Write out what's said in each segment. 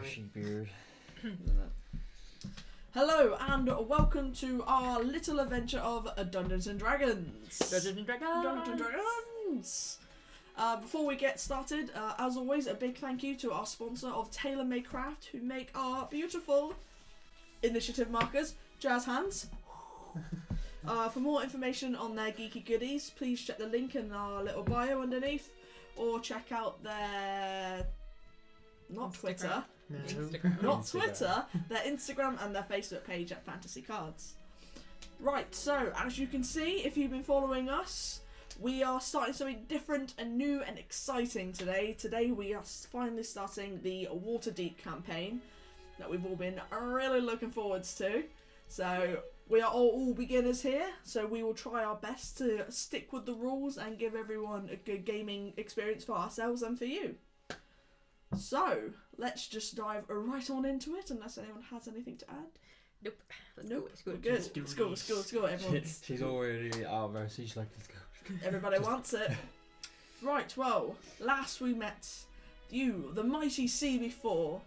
bushy beard. Hello and welcome to our little adventure of Dungeons and Dragons. Before we get started, as always, a big thank you to our sponsor of Tailor Made Craft, who make our beautiful initiative markers, Jazz Hands. For more information on their geeky goodies, please check the link in our little bio underneath, or check out their Twitter, their Instagram and their Facebook page at Fantasy Cards. Right, so as you can see, if you've been following us, we are starting something different and new and exciting today. Today we are finally starting the Waterdeep campaign that we've all been really looking forward to. So we are all beginners here, so we will try our best to stick with the rules and give everyone a good gaming experience for ourselves and for you. So let's just dive right on into it, unless anyone has anything to add. Nope. Let's go. Good. Let's go, everyone. She's already out of her seat. She's like, let's go. Everybody wants it. Right, well, last we met you, the mighty sea before,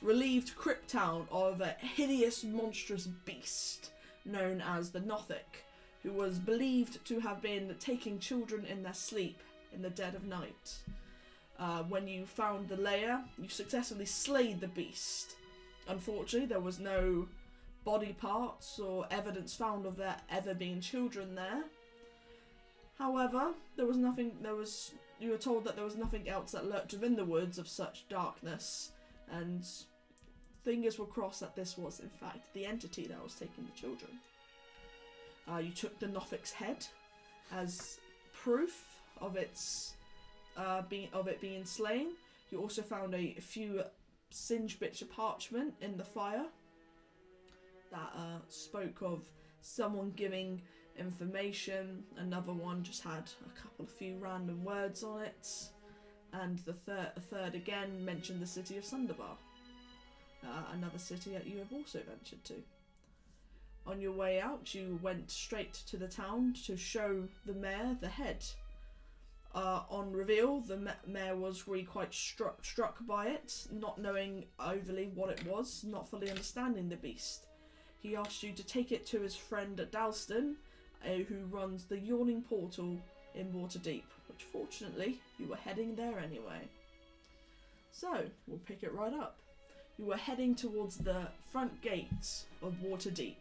relieved Cryptown of a hideous, monstrous beast known as the Nothic, who was believed to have been taking children in their sleep in the dead of night. When you found the lair, you successfully slayed the beast. Unfortunately, there was no body parts or evidence found of there ever being children there. However, you were told that there was nothing else that lurked within the woods of such darkness, and fingers were crossed that this was in fact the entity that was taking the children. You took the Nothic's head as proof of it being slain. You also found a few singed bits of parchment in the fire that spoke of someone giving information. Another one just had a few random words on it, and the third again mentioned the city of Sunderbar, another city that you have also ventured to. On your way out, you went straight to the town to show the mayor the head. On reveal, the mayor was really quite struck by it, not knowing overly what it was, not fully understanding the beast. He asked you to take it to his friend at Dalston, who runs the Yawning Portal in Waterdeep, which fortunately you were heading there anyway. So, we'll pick it right up. You were heading towards the front gates of Waterdeep.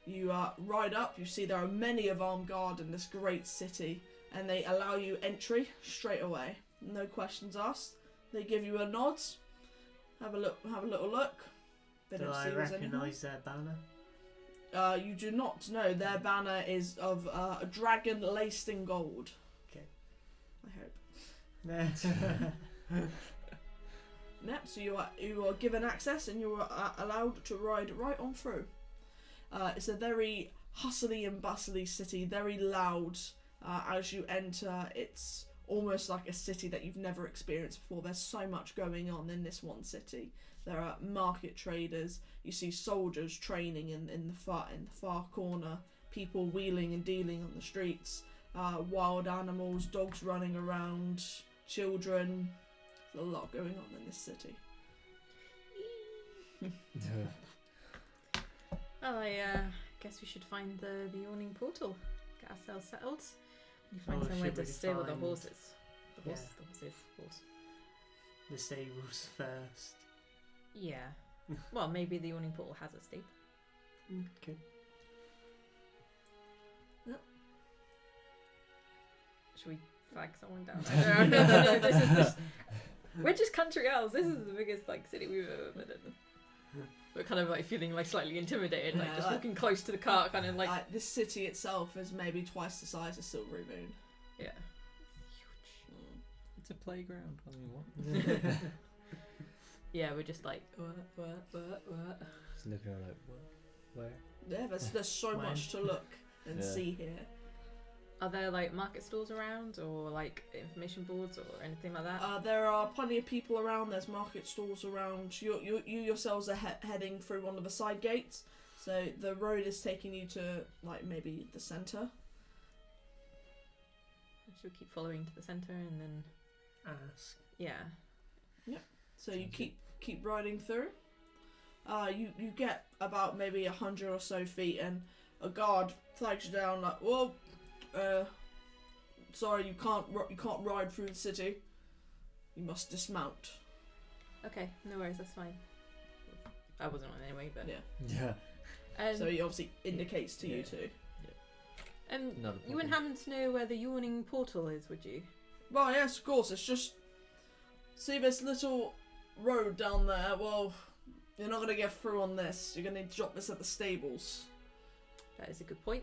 You ride up, you see there are many of armed guard in this great city, and they allow you entry straight away. No questions asked. They give you a nod, have a little look. They Do don't I see what's recognise their banner? You do not know. Their banner is of a dragon laced in gold. Okay. I hope. Yep, so you are given access and you are allowed to ride right on through. It's a very hustly and bustly city, very loud. As you enter, it's almost like a city that you've never experienced before. There's so much going on in this one city. There are market traders. You see soldiers training in the far corner. People wheeling and dealing on the streets. Wild animals, dogs running around, children. There's a lot going on in this city. Well, I guess we should find the Yawning Portal. Get ourselves settled. You find somewhere to stable the horses. The horses. The stables first. Yeah. Well, maybe the Yawning Portal has a stable. Okay. Should we flag someone down? No, we're just country elves. This is the biggest city we've ever been in. We're kind of feeling slightly intimidated, just walking close to the cart, kind of this city itself is maybe twice the size of Silvery Moon. Yeah. Huge. It's a playground. I mean, what? Yeah, we're just what? Just looking around what? Where? Yeah, there's so much to look and see here. Are there market stalls around, or information boards or anything like that? There are plenty of people around. There's market stalls around. You yourselves are heading through one of the side gates, so the road is taking you to maybe the centre. Should we keep following to the centre and then Ask. Yeah. So you keep keep riding through. You get about maybe 100 or so feet, and a guard flags you down like, "Well, sorry, you can't ride through the city. You must dismount." Okay, no worries, that's fine. I wasn't on anyway, but Yeah. Yeah. So he obviously indicates to you too. Another you wouldn't happen to know where the Yawning Portal is, would you? Well, yes, of course. It's just see this little road down there. Well, you're not gonna get through on this. You're gonna need to drop this at the stables. That is a good point.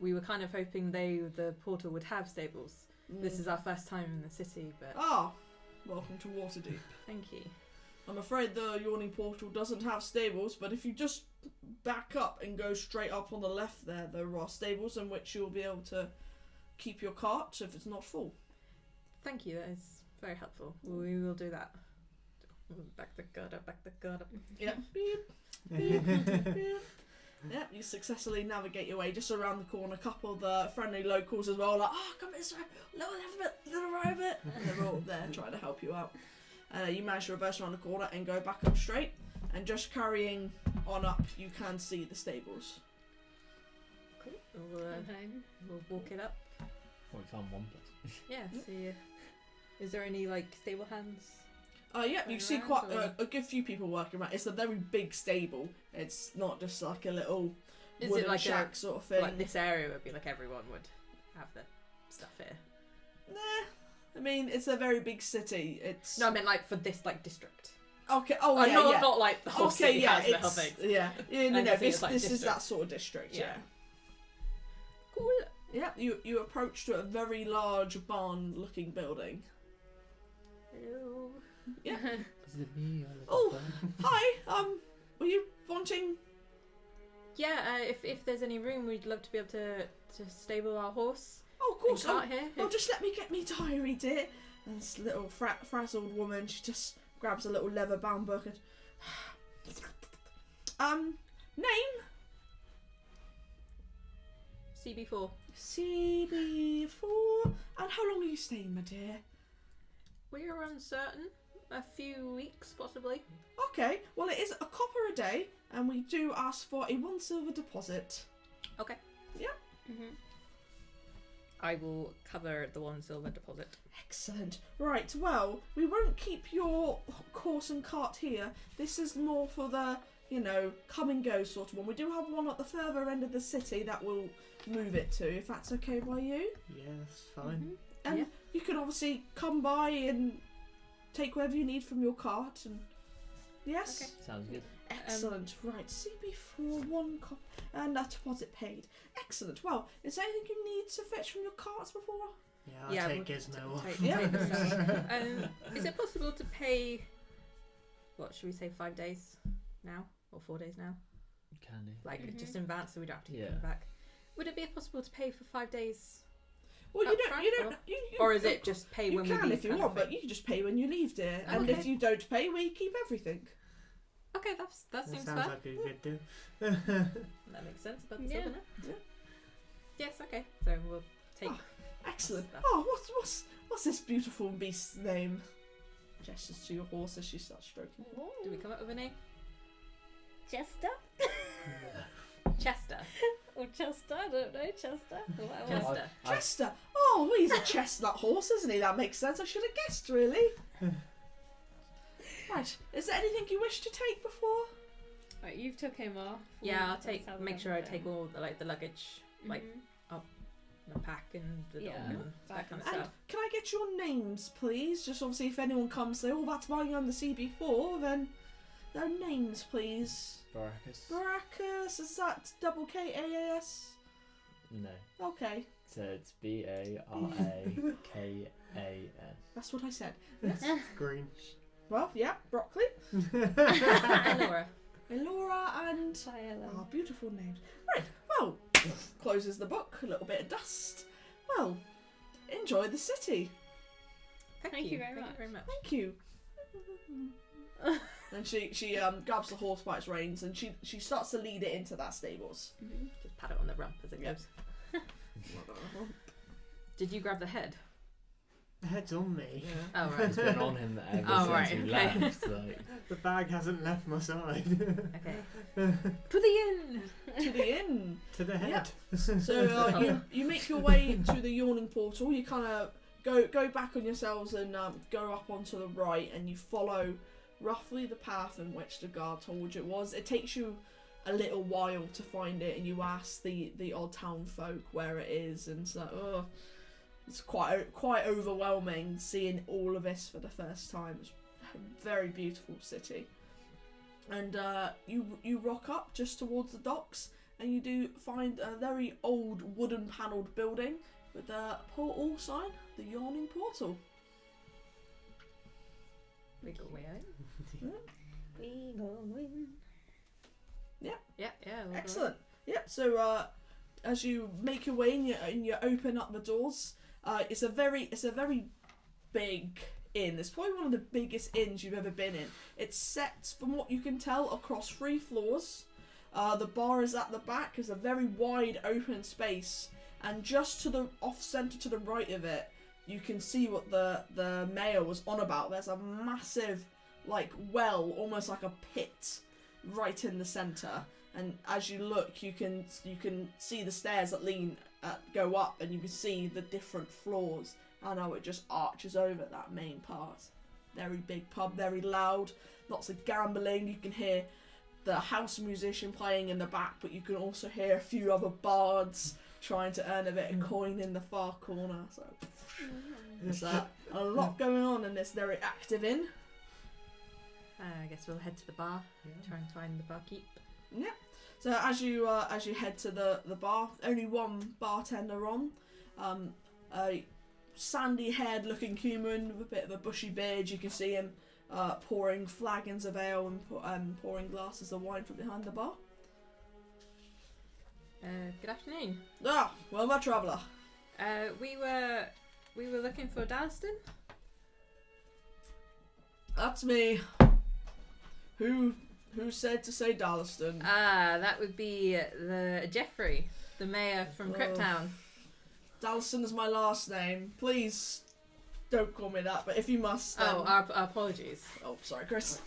We were kind of hoping the portal would have stables. This is our first time in the city, but Welcome to Waterdeep. thank you. I'm afraid the Yawning Portal doesn't have stables, but if you just back up and go straight up on the left there are stables in which you'll be able to keep your cart if it's not full. Thank you, that is very helpful. We will do that. Back the guard up. Yeah. Beep, beep, beep. Yeah, you successfully navigate your way just around the corner. A couple of the friendly locals as well, like, come this way, little right a bit. And they're all there trying to help you out. You manage to reverse around the corner and go back up straight. And just carrying on up, you can see the stables. Cool. We'll walk it up. Well, we found one place. Yeah, see. Is there any, stable hands? Yeah, you see Around, quite or- a good few people working around. It's a very big stable. It's not just like a little Is wooden it like shack sort of thing. Like this area would be like everyone would have their stuff here? Nah, I mean, it's a very big city. It's No, I meant for this district. okay. Oh, Oh, yeah, not, yeah. not like the whole Okay, city yeah, has the whole it's thing. yeah. No, I see this it's like this is district. that sort of district. Yeah. Cool. Yeah. You approach to a very large barn-looking building. Hello. Yeah. Is it me? Oh, hi. Were you wanting? Yeah, if there's any room, we'd love to be able to stable our horse Oh, of and course. cart here. Oh, just let me get me diary, dear. And this little frazzled woman, she just grabs a little leather-bound book and name CB4. CB4. And how long are you staying, my dear? We're uncertain. A few weeks, possibly. Okay, well, it is a copper a day, and we do ask for a 1 silver deposit. Okay. Yep. Mm-hmm. I will cover the 1 silver deposit. Excellent. Right, well, we won't keep your horse and cart here. This is more for the, come and go sort of one. We do have one at the further end of the city that we'll move it to, if that's okay by you. Yes, fine. And Yeah. you can obviously come by and take whatever you need from your cart. And yes? Okay. Sounds good. Excellent. Right, CB4, 1 copper, and a deposit paid. Excellent. Well, is there anything you need to fetch from your carts before? Yeah, I'll Yeah, take we'll Gizmo off. Take Yeah. the salary. Is it possible to pay, what should we say, 5 days now? Or 4 days now? Can do. Just in advance so we don't have to keep Yeah. coming back. Would it be possible to pay for 5 days? Well, Up front, or is it just pay You when can we leave? if you kind want, of but thing? you can just pay when you leave, dear. And Okay. if you don't pay, we keep everything. Okay, that That seems sounds fair. like a good deal. That makes sense about the Yeah. silver now. Yeah. Yes, okay. So we'll take. Excellent. Stuff. Oh, what's this beautiful beast's name? Gestures to your horse as she starts stroking. Do we come up with a name? Chester? Chester. Or Chester? I don't know. Chester? Whatever. Chester. Chester. Oh, well, he's a chestnut horse, isn't he? That makes sense. I should have guessed, really. Right. Is there anything you wish to take before? Right, you've took him off. Yeah, Let's have a make look sure I at take him. all the luggage, like Mhm. the pack and the dog Yeah. and that kind of And stuff. can I get your names, please? Just obviously, if anyone comes and say, "Oh, that's why I'm the CB4," then their names, please. Barakus? Barakus. Is that double KAS? No. Okay, So it's BARAKAS. that's what I said. Yes. Green. Well, yeah, broccoli, And Laura. Elora, and Violet. oh, beautiful names. Right. Well, closes the book. A little bit of dust. Well, enjoy the city. Thank you very Thank much. you very much. Thank you. And she grabs the horse by its reins and she starts to lead it into that stables. Just pat it on the rump as it Yeah. goes. Did you grab the head? The head's on me. Yeah. Oh right. It's been on him ever Oh, since right, we okay. left. Like, The bag hasn't left my side. Okay. To the inn. To the inn. To the head. So you make your way to the Yawning Portal. You kind of go back on yourselves and go up onto the right, and you follow roughly the path in which the guard told you it was. It takes you a little while to find it, and you ask the odd town folk where it is, and so it's quite overwhelming seeing all of this for the first time. It's a very beautiful city, and you rock up just towards the docks, and you do find a very old wooden panelled building with a portal sign, the Yawning Portal. We go way out. We go in. Yeah. We'll go Excellent. Yep. So as you make your way and you open up the doors, it's a very big inn. It's probably one of the biggest inns you've ever been in. It's set, from what you can tell, across 3 floors. The bar is at the back. There's a very wide open space, and just to the off centre to the right of it, you can see what the mayor was on about. There's a massive, like, well, almost like a pit, right in the centre. And as you look, you can see the stairs that go up, and you can see the different floors. I know it just arches over that main part. Very big pub, very loud, lots of gambling. You can hear the house musician playing in the back, but you can also hear a few other bards trying to earn a bit of coin in the far corner. So there's a lot going on in this very active inn. I guess we'll head to the bar. Try and find the barkeep. Yeah. So as you head to the bar, only one bartender on, a sandy-haired looking human with a bit of a bushy beard. You can see him pouring flagons of ale and pouring glasses of wine from behind the bar. Good afternoon. Ah, well, my traveller. We were looking for Dalston. That's me. Who said to say Dallaston? That would be the Jeffrey, the mayor from Cryptown. Dallaston is my last name. Please don't call me that, but if you must. Then... Oh, our apologies. Oh, sorry, Chris.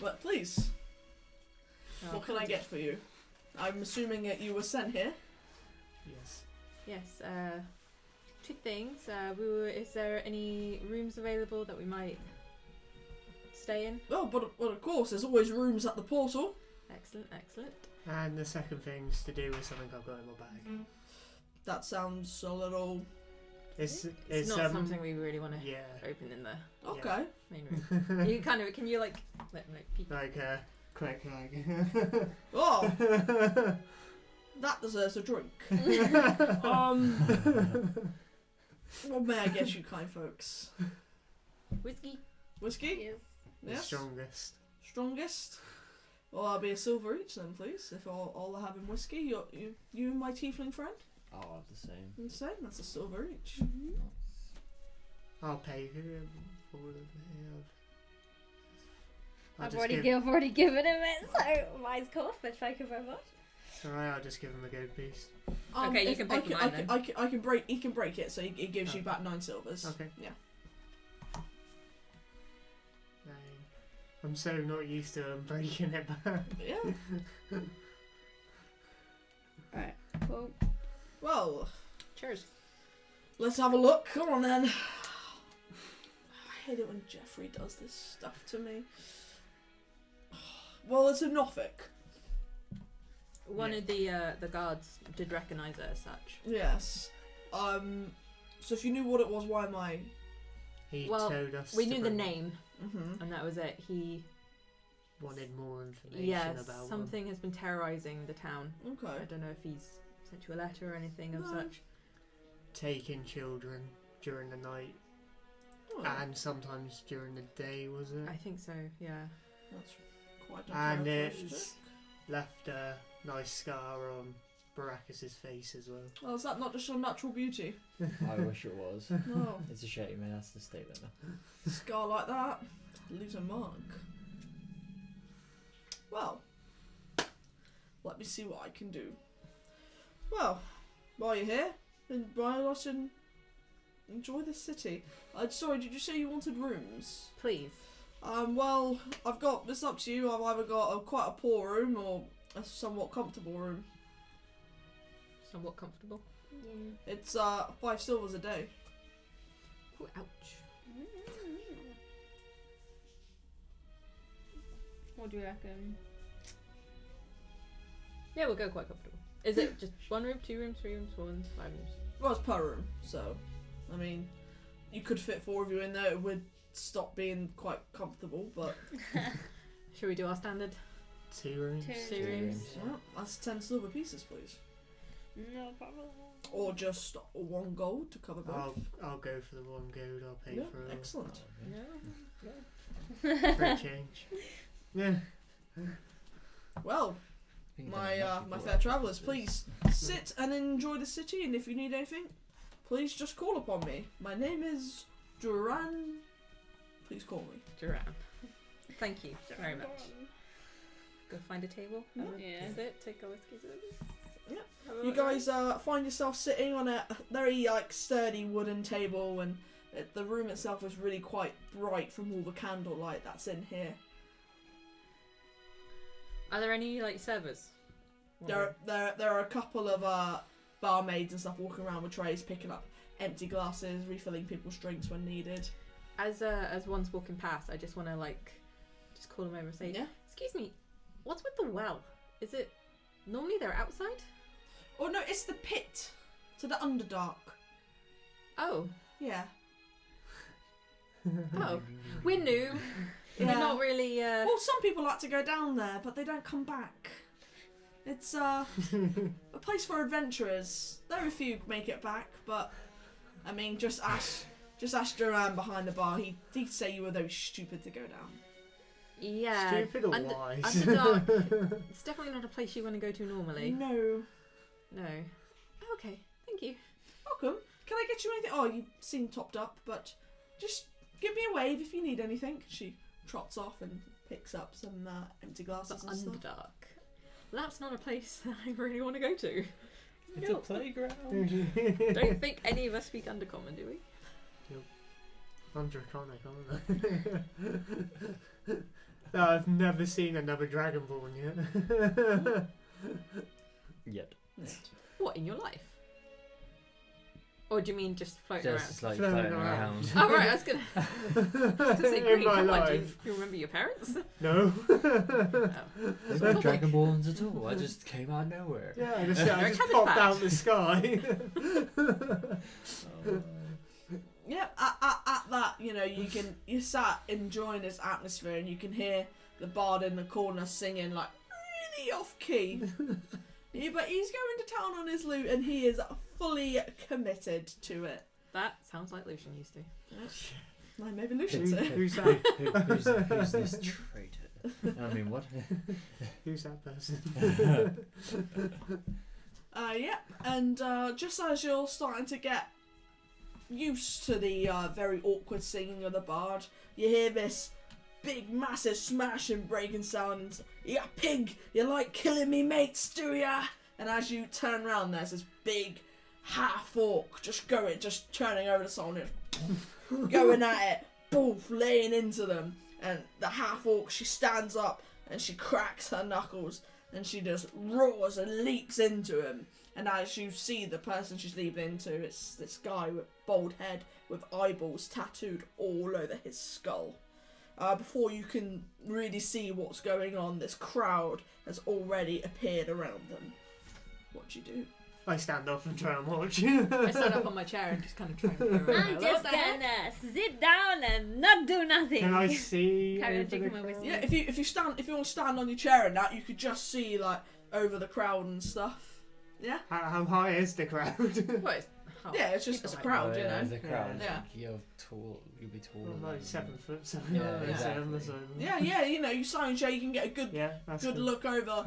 But please, what can I get for you? I'm assuming that you were sent here. Yes. Yes. 2 things. Is there any rooms available that we might stay in? Oh, but of course, there's always rooms at the portal. Excellent. And the second thing's to do with something I've got in my bag. That sounds a little... It's not something we really want to yeah. open in the Okay. main room. You kind of can you like let me peek? Like a crack flag. Oh! That deserves a drink. What may I get you, kind folks? Whiskey. Whiskey? Yes. The Yes? strongest. Strongest? Well, I'll be a silver each then, please. If all are having whiskey, you and my tiefling friend? I'll have the same. The same. That's a silver each. I'll pay for all of it. I've already given him it, so mine's cool, but thank you very much. It's alright, I'll just give him a gold piece. Okay, you if can pick mine then. I can break. He can break it, so it gives you Okay. back 9 silvers. Okay. Yeah. I'm so not used to him breaking it back. Yeah. Right. Cool. Well, Cheers. let's have a look. Come on then. I hate it when Jeffrey does this stuff to me. Well, it's a Nothic. One of the guards did recognise it as such. Yes. So if you knew what it was, why am I? He Well, told us We to knew the bring- name, Mm-hmm. and that was it. He wanted more information yes, about something has been terrorising the town. I Okay. don't know if he's sent you a letter or anything of No. such. them. Taking children during the night Oh, and sometimes during the day, was it? I think so. Yeah. that's quite And uncharacteristic. it's left a nice scar on Barakus' face as well. Oh, is that not just your natural beauty? I wish it was. No. It's a shame it has to stay there now. Scar like that leaves a mark. Well, let me see what I can do. Well, while you're here, and while I can enjoy the city. Sorry, did you say you wanted rooms? Please. Well, I've got, it's up to you, I've either got quite a poor room or a somewhat comfortable room. Somewhat comfortable. Yeah. It's 5 silvers a day. Ooh, ouch. What do you reckon? Yeah, we'll go quite comfortable. Is it just 1 room, 2 rooms, 3 rooms, 4 rooms, 5 rooms? Well, it's per room, so, I mean, you could fit 4 of you in there, it would stop being quite comfortable, but... Should we do our standard? 2 rooms. Two rooms. Yeah, that's 10 silver pieces, please. No problem. Or just 1 gold to cover both. I'll go for the 1 gold. I'll pay Yeah, for it. excellent. Yeah. Great change. Yeah. Well, my fair travellers, please sit and enjoy the city, and if you need anything, please just call upon me. My name is Duran. Please call me. Duran. Thank you very much. Go find a table. Have a Yeah. sit, take a whiskey. Yeah. Have a You look guys find yourself sitting on a very sturdy wooden table, and the room itself is really quite bright from all the candlelight that's in here. Are there any servers? There are a couple of barmaids and stuff walking around with trays, picking up empty glasses, refilling people's drinks when needed. As one's walking past, I just want to just call them over and say, Yeah. "Excuse me, what's with the well? Is it normally they're outside?" Oh no, it's the pit to the Underdark. Oh, Yeah. oh, we're new. We're not really. Well, some people like to go down there, but they don't come back. It's a place for adventurers. There are a few who make it back, but I mean, just ask Duran behind the bar. He'd say you were very stupid to go down. Yeah. Stupid or wise? Underdark. It's definitely not a place you want to go to normally. No. No. Okay. Thank you. Welcome. Can I get you anything? Oh, you seem topped up, but just give me a wave if you need anything. She trots off and picks up some empty glasses The and stuff. Underdark. That's not a place that I really want to go to. It's a playground. Don't think any of us speak Undercommon, do we? I'm draconic, aren't I? No, I've never seen another Dragonborn yet. Yet. What, in your life? Or do you mean just floating Just around? floating around. Oh right, I was gonna say, In great, my come on, do life. you remember your parents? No. Oh. There's no Dragonborns at all. I just came out of nowhere. Yeah, I just They're a popped cabbage patch. out the sky. Yeah, at that, you sat enjoying this atmosphere, and you can hear the bard in the corner singing really off key. Yeah, but he's going to town on his lute, and he is fully committed to it. That sounds like Lucian used to. Like maybe Lucian's it. Who's that? Who's this traitor? I mean, what? Who's that person? Yeah, and just as you're starting to get used to the very awkward singing of the bard, you hear this big, massive smashing breaking sound. And, "Yeah, pig, you like killing me mates, do ya?" And as you turn around, there's this big half-orc just turning over to someone, going at it, boof, laying into them. And the half-orc, she stands up and she cracks her knuckles and she just roars and leaps into him. And as you see the person she's leaping into, it's this guy with bald head with eyeballs tattooed all over his skull. Before you can really see what's going on, this crowd has already appeared around them. What do you do? I stand up and try and watch. I stand up on my chair and just kind of try and peer around. I'm What just the heck? gonna sit down and not do nothing. Can I see? Carry on over the drinking my crowd? whiskey. Yeah, if you want to stand on your chair and that, you could just see over the crowd and stuff. Yeah. How high is the crowd? Well, it's, Yeah, it's just a crowd, Oh, you yeah, know. the crowd. Yeah. You're tall. You'll be taller. I'm like than- 7 foot, so Yeah, exactly. exactly. Yeah, you sign chair, you can get a good Yeah, that's good look over.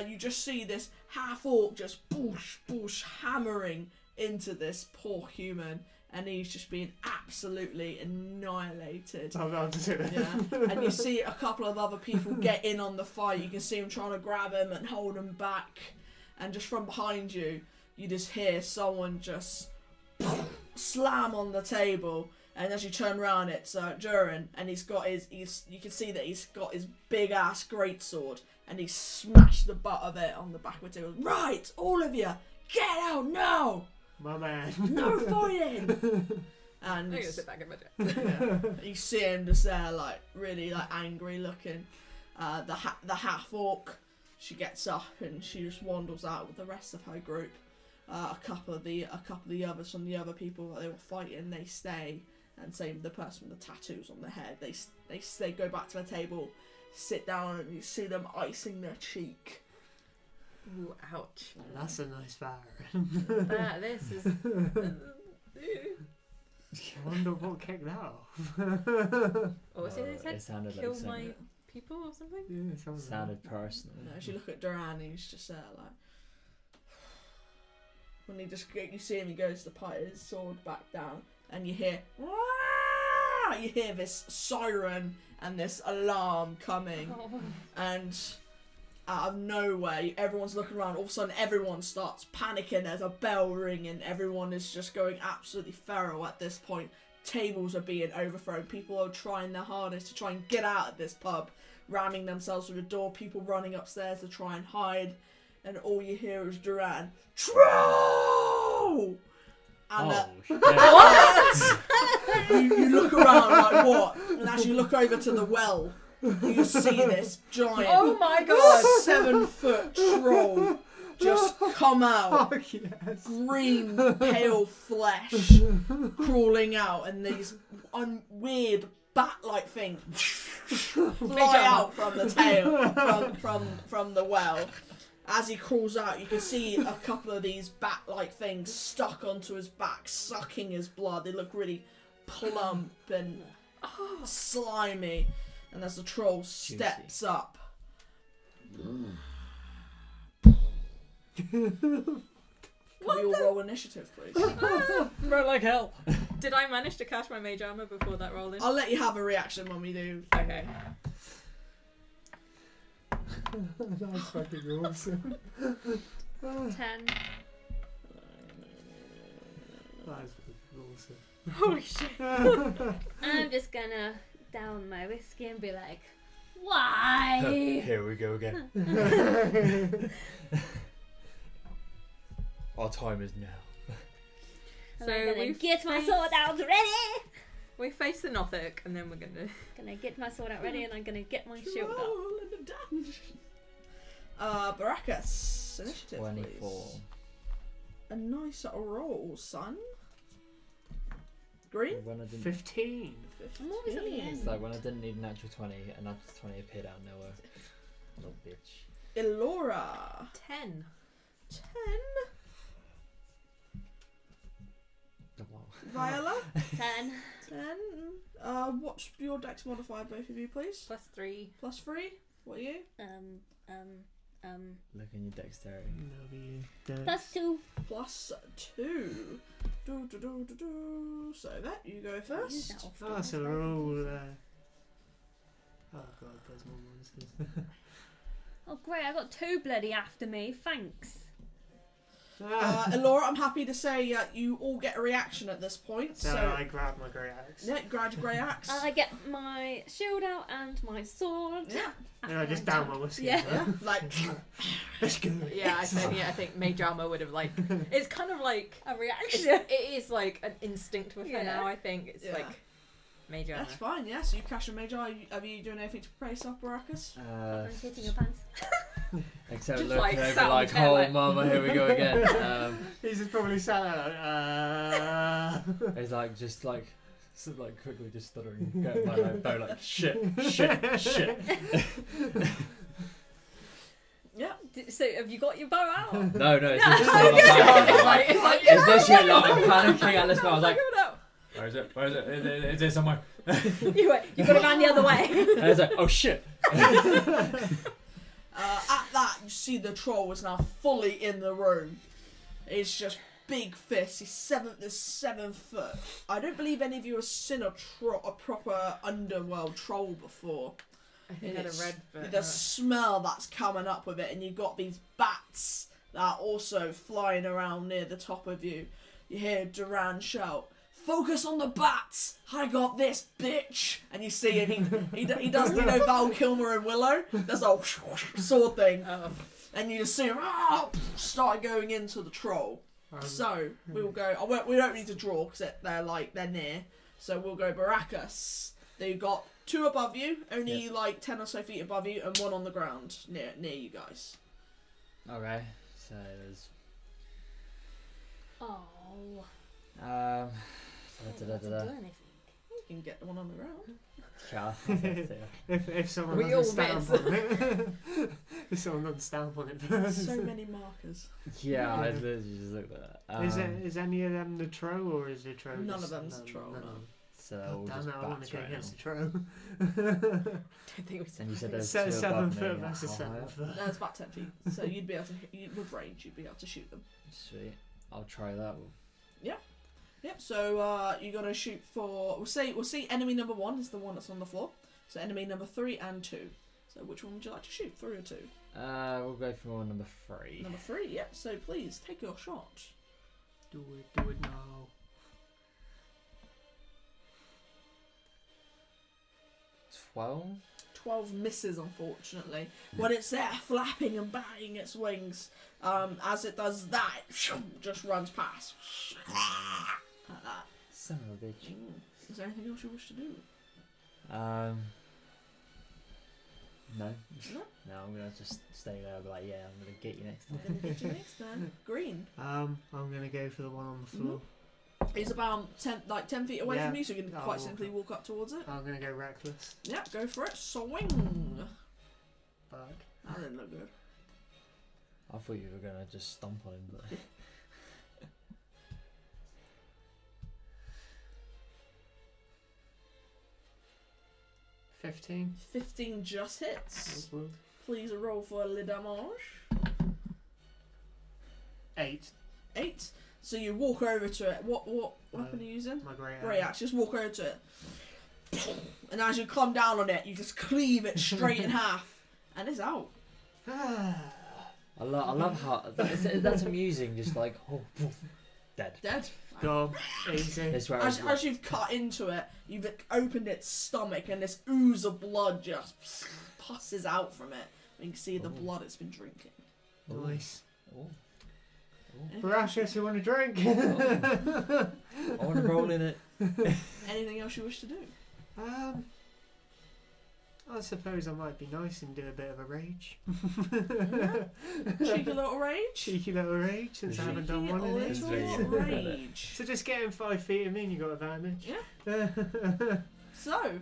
You just see this half orc just boosh hammering into this poor human, and he's just being absolutely annihilated. I'll just hit it. Yeah, and you see a couple of other people get in on the fight. You can see him trying to grab him and hold him back, and just from behind you, you just hear someone just slam on the table, and as you turn around, it's Durin, and you can see that he's got his big ass greatsword, and he smashed the butt of it on the back of the table. Right, all of you, get out now! My man. No fighting! And I'm gonna sit back in my chair. you see him just there, like really like angry looking. The half orc, she gets up and she just wanders out with the rest of her group. A couple of the others from the other people that they were fighting, they stay, and same the person with the tattoos on their head. They go back to the table, sit down, and you see them icing their cheek. Ooh, ouch. That's a nice Baron. This is. I wonder what kicked that off. What was it they said? It sounded Kill like my people or something? Yeah, it sounds sounded personal. As you look at Duran, he's just there like. When you see him, he goes to put his sword back down, and you hear this siren and this alarm coming, and out of nowhere, everyone's looking around. All of a sudden, everyone starts panicking. There's a bell ringing. Everyone is just going absolutely feral at this point. Tables are being overthrown. People are trying their hardest to try and get out of this pub, ramming themselves through the door. People running upstairs to try and hide. And all you hear is Duran, Troll! And What? you look around like, what? And as you look over to the well, you see this giant, Oh my god! 7-foot troll just come out, Oh, yes. green, pale flesh crawling out, and these weird bat-like things fly out from the tail, from the well. As he crawls out, you can see a couple of these bat-like things stuck onto his back, sucking his blood. They look really plump and slimy. And as the troll steps up, can we all roll initiative, please? Run like hell. Did I manage to cast my mage armor before that roll in? I'll let you have a reaction when we do. Okay. That's fucking awesome. 10. That's awesome. Holy shit. I'm just gonna down my whiskey and be like, why? Here we go again. Our time is now. And So I'm gonna we've get my faced- sword out ready. We face the Nothic, and then we're Gonna get my sword out ready, and I'm gonna get my shield up. Roll in the dungeon. Barakus, initiative, 24. please. A nice roll, son. Green? When I didn't, 15. I'm always at the 15. end. it's like when I didn't need a natural 20, a natural 20 appeared out of nowhere. Little bitch. Elora. 10. 10. Oh, wow. Viola. 10. 10. What's your dex modifier, both of you, please? +3. Plus 3. What are you? Look in your dexterity. Plus 2. Plus 2. So that you go Use first. that off. Oh, so we're all. Oh god, there's more monsters. Oh great, I got 2 bloody after me. Thanks. Elora, I'm happy to say you all get a reaction at this point. So So I grab my great axe. yeah, grab your grey axe. And I get my shield out and my sword. Yeah. And I just down my whiskey. Yeah. Yeah, like Let's go. Yeah, I think mage armor would have like. It's kind of like A reaction. it is like an instinct with her Yeah. now. I think it's Yeah. like mage armor. that's fine. Yeah, so you cast your mage eye. Are you doing anything to prepare yourself, Barakus? I'm hitting your pants. Except Just looking like over sat on like, the chair, oh like- mama, here we go again. He's just probably sat there He's like, just like, sort of like quickly just stuttering, going by my bow like, shit. Yeah. So have you got your bow out? No, it's Yeah. just not like, It's like it's this shit like I'm panicking at this point. I was like, no. where is it? Is it somewhere? you got it round the other way. And it's like, oh shit. At that, you see the troll is now fully in the room. It's just big fist. He's 7 foot. I don't believe any of you have seen a proper underworld troll before. I think I had a red. But The smell that's coming up with it, and you've got these bats that are also flying around near the top of you. You hear Duran shout, "Focus on the bats! I got this, bitch!" And you see him, he does, you know, Val Kilmer and Willow? There's a sword thing. Oh. And you just see him start going into the troll. So, we'll go, we don't need to draw because they're near. So we'll go Barakus. They've got 2 above you, only like 10 or so feet above you, and 1 on the ground near you guys. Okay, so there's. Oh. Da, Not da, to da, da. do anything. You can get the one on the ground. Yeah, If someone We doesn't all stamp on it, if someone doesn't stamp on it first. So many markers. yeah, I literally just looked at that. Is any of them the troll or is the troll? None just- of them's the troll, none no. of them. So God all damn just it, I want bats to go right against now. the troll. Don't think we said And you said that. there's Se- 2 7 above foot me. versus How 7 high up? foot. No, it's about 10 feet. So you'd be able to, with range, you'd be able to shoot them. Sweet. I'll try that. Yep, so you're going to shoot for, we'll see enemy number 1 is the one that's on the floor. So enemy number 3 and 2. So which one would you like to shoot, 3 or 2? We'll go for number 3. Number 3, yep, so please, take your shot. Do it now. 12. 12 misses, unfortunately. When it's there, flapping and batting its wings, as it does that, it just runs past. Like that. Son of a bitch. Is there anything else you wish to do? No. No? No, I'm gonna just stay there and be like, yeah, I'm gonna get you next I'm time. going to get you next then. Green. I'm gonna go for the one on the floor. It's about 10 feet away Yeah. from you, so you can I'll quite walk simply up. walk up towards it. I'm gonna go reckless. Yeah, go for it. Swing. Fuck. That didn't look good. I thought you were gonna just stomp on him, but 15. 15 just hits. Please roll for le damage. 8. 8. So you walk over to it. What weapon are you using? My great Great axe. Just walk over to it. And as you come down on it, you just cleave it straight in half. And it's out. I love how that's amusing. Just like dead. Dead. Go easy. This where As you've cut into it, you've opened its stomach and this ooze of blood just passes out from it. You can see the blood it's been drinking. Nice. Oh. Barakus, you want a drink? I want to roll in it. Anything else you wish to do? I suppose I might be nice and do a bit of a rage. Cheeky little rage? Cheeky little rage since I haven't done one in Cheeky ages. little rage. So just getting 5 feet of me and you got advantage. Yeah. So,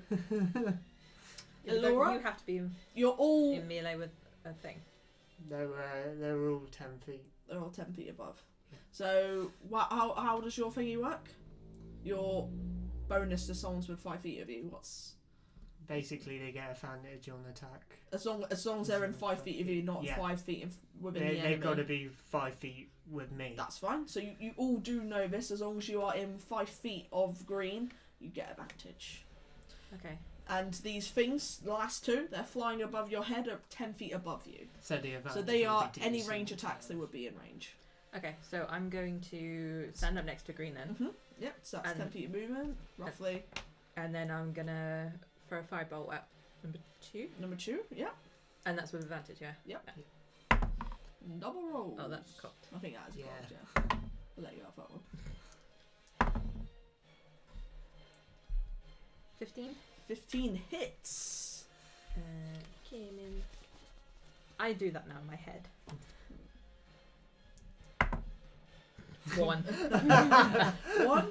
You Laura, have to be you're all... in melee with a thing. They were all 10 feet. They're all 10 feet above. So, how does your thingy work? Your bonus to someone's with 5 feet of you, what's... Basically, they get advantage on attack. As long as they're in 5 feet of you, not Yeah. 5 feet within the enemy. They've got to be 5 feet with me. That's fine. So you all do know this. As long as you are in 5 feet of green, you get advantage. Okay. And these things, the last 2, they're flying above your head, are 10 feet above you. So the advantage So they will are be any decent. range attacks. They would be in range. Okay, so I'm going to stand up next to green then. Yep. So that's And- 10 feet of movement, roughly. And then I'm gonna throw a firebolt at number 2. Number 2. Yeah. And that's with advantage, yeah? Yep. Double roll. Oh, that's cocked. I think that is Yeah. cocked, yeah. I'll let you have that one. 15. 15 hits. Came in. I do that now in my head. 1. 1.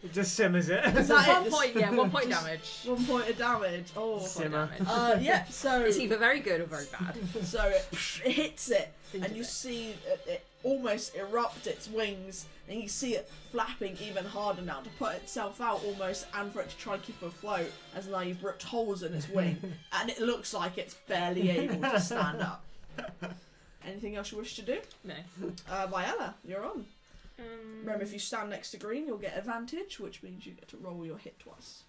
It just simmers it. Is that it? 1 point, yeah, 1 point damage. 1 point of damage. Oh. 1 point Simmer. damage. Yeah. So It's either very good or very bad. so it hits it, and Singes you it. see it almost erupt its wings, and you see it flapping even harder now to put itself out almost, and for it to try and keep afloat. As now you've ripped holes in its wing, and it looks like it's barely able to stand up. Anything else you wish to do? No. Viella, you're on. Remember, if you stand next to green, you'll get advantage, which means you get to roll your hit twice.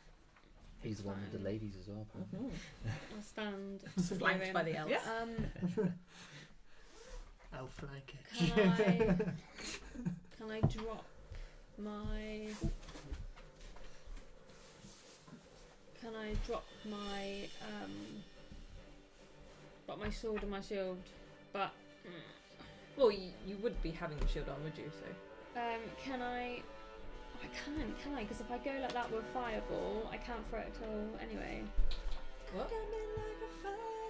He's the one with the ladies as well. Apparently. I'll stand. Flanked by the elves. Yeah. Elf flanker. Can I drop my? Can I drop my sword and my shield? But Well, you would be having the shield on, would you? So. can I? I can't, can I? Because if I go like that with fireball, I can't throw it at all anyway. What?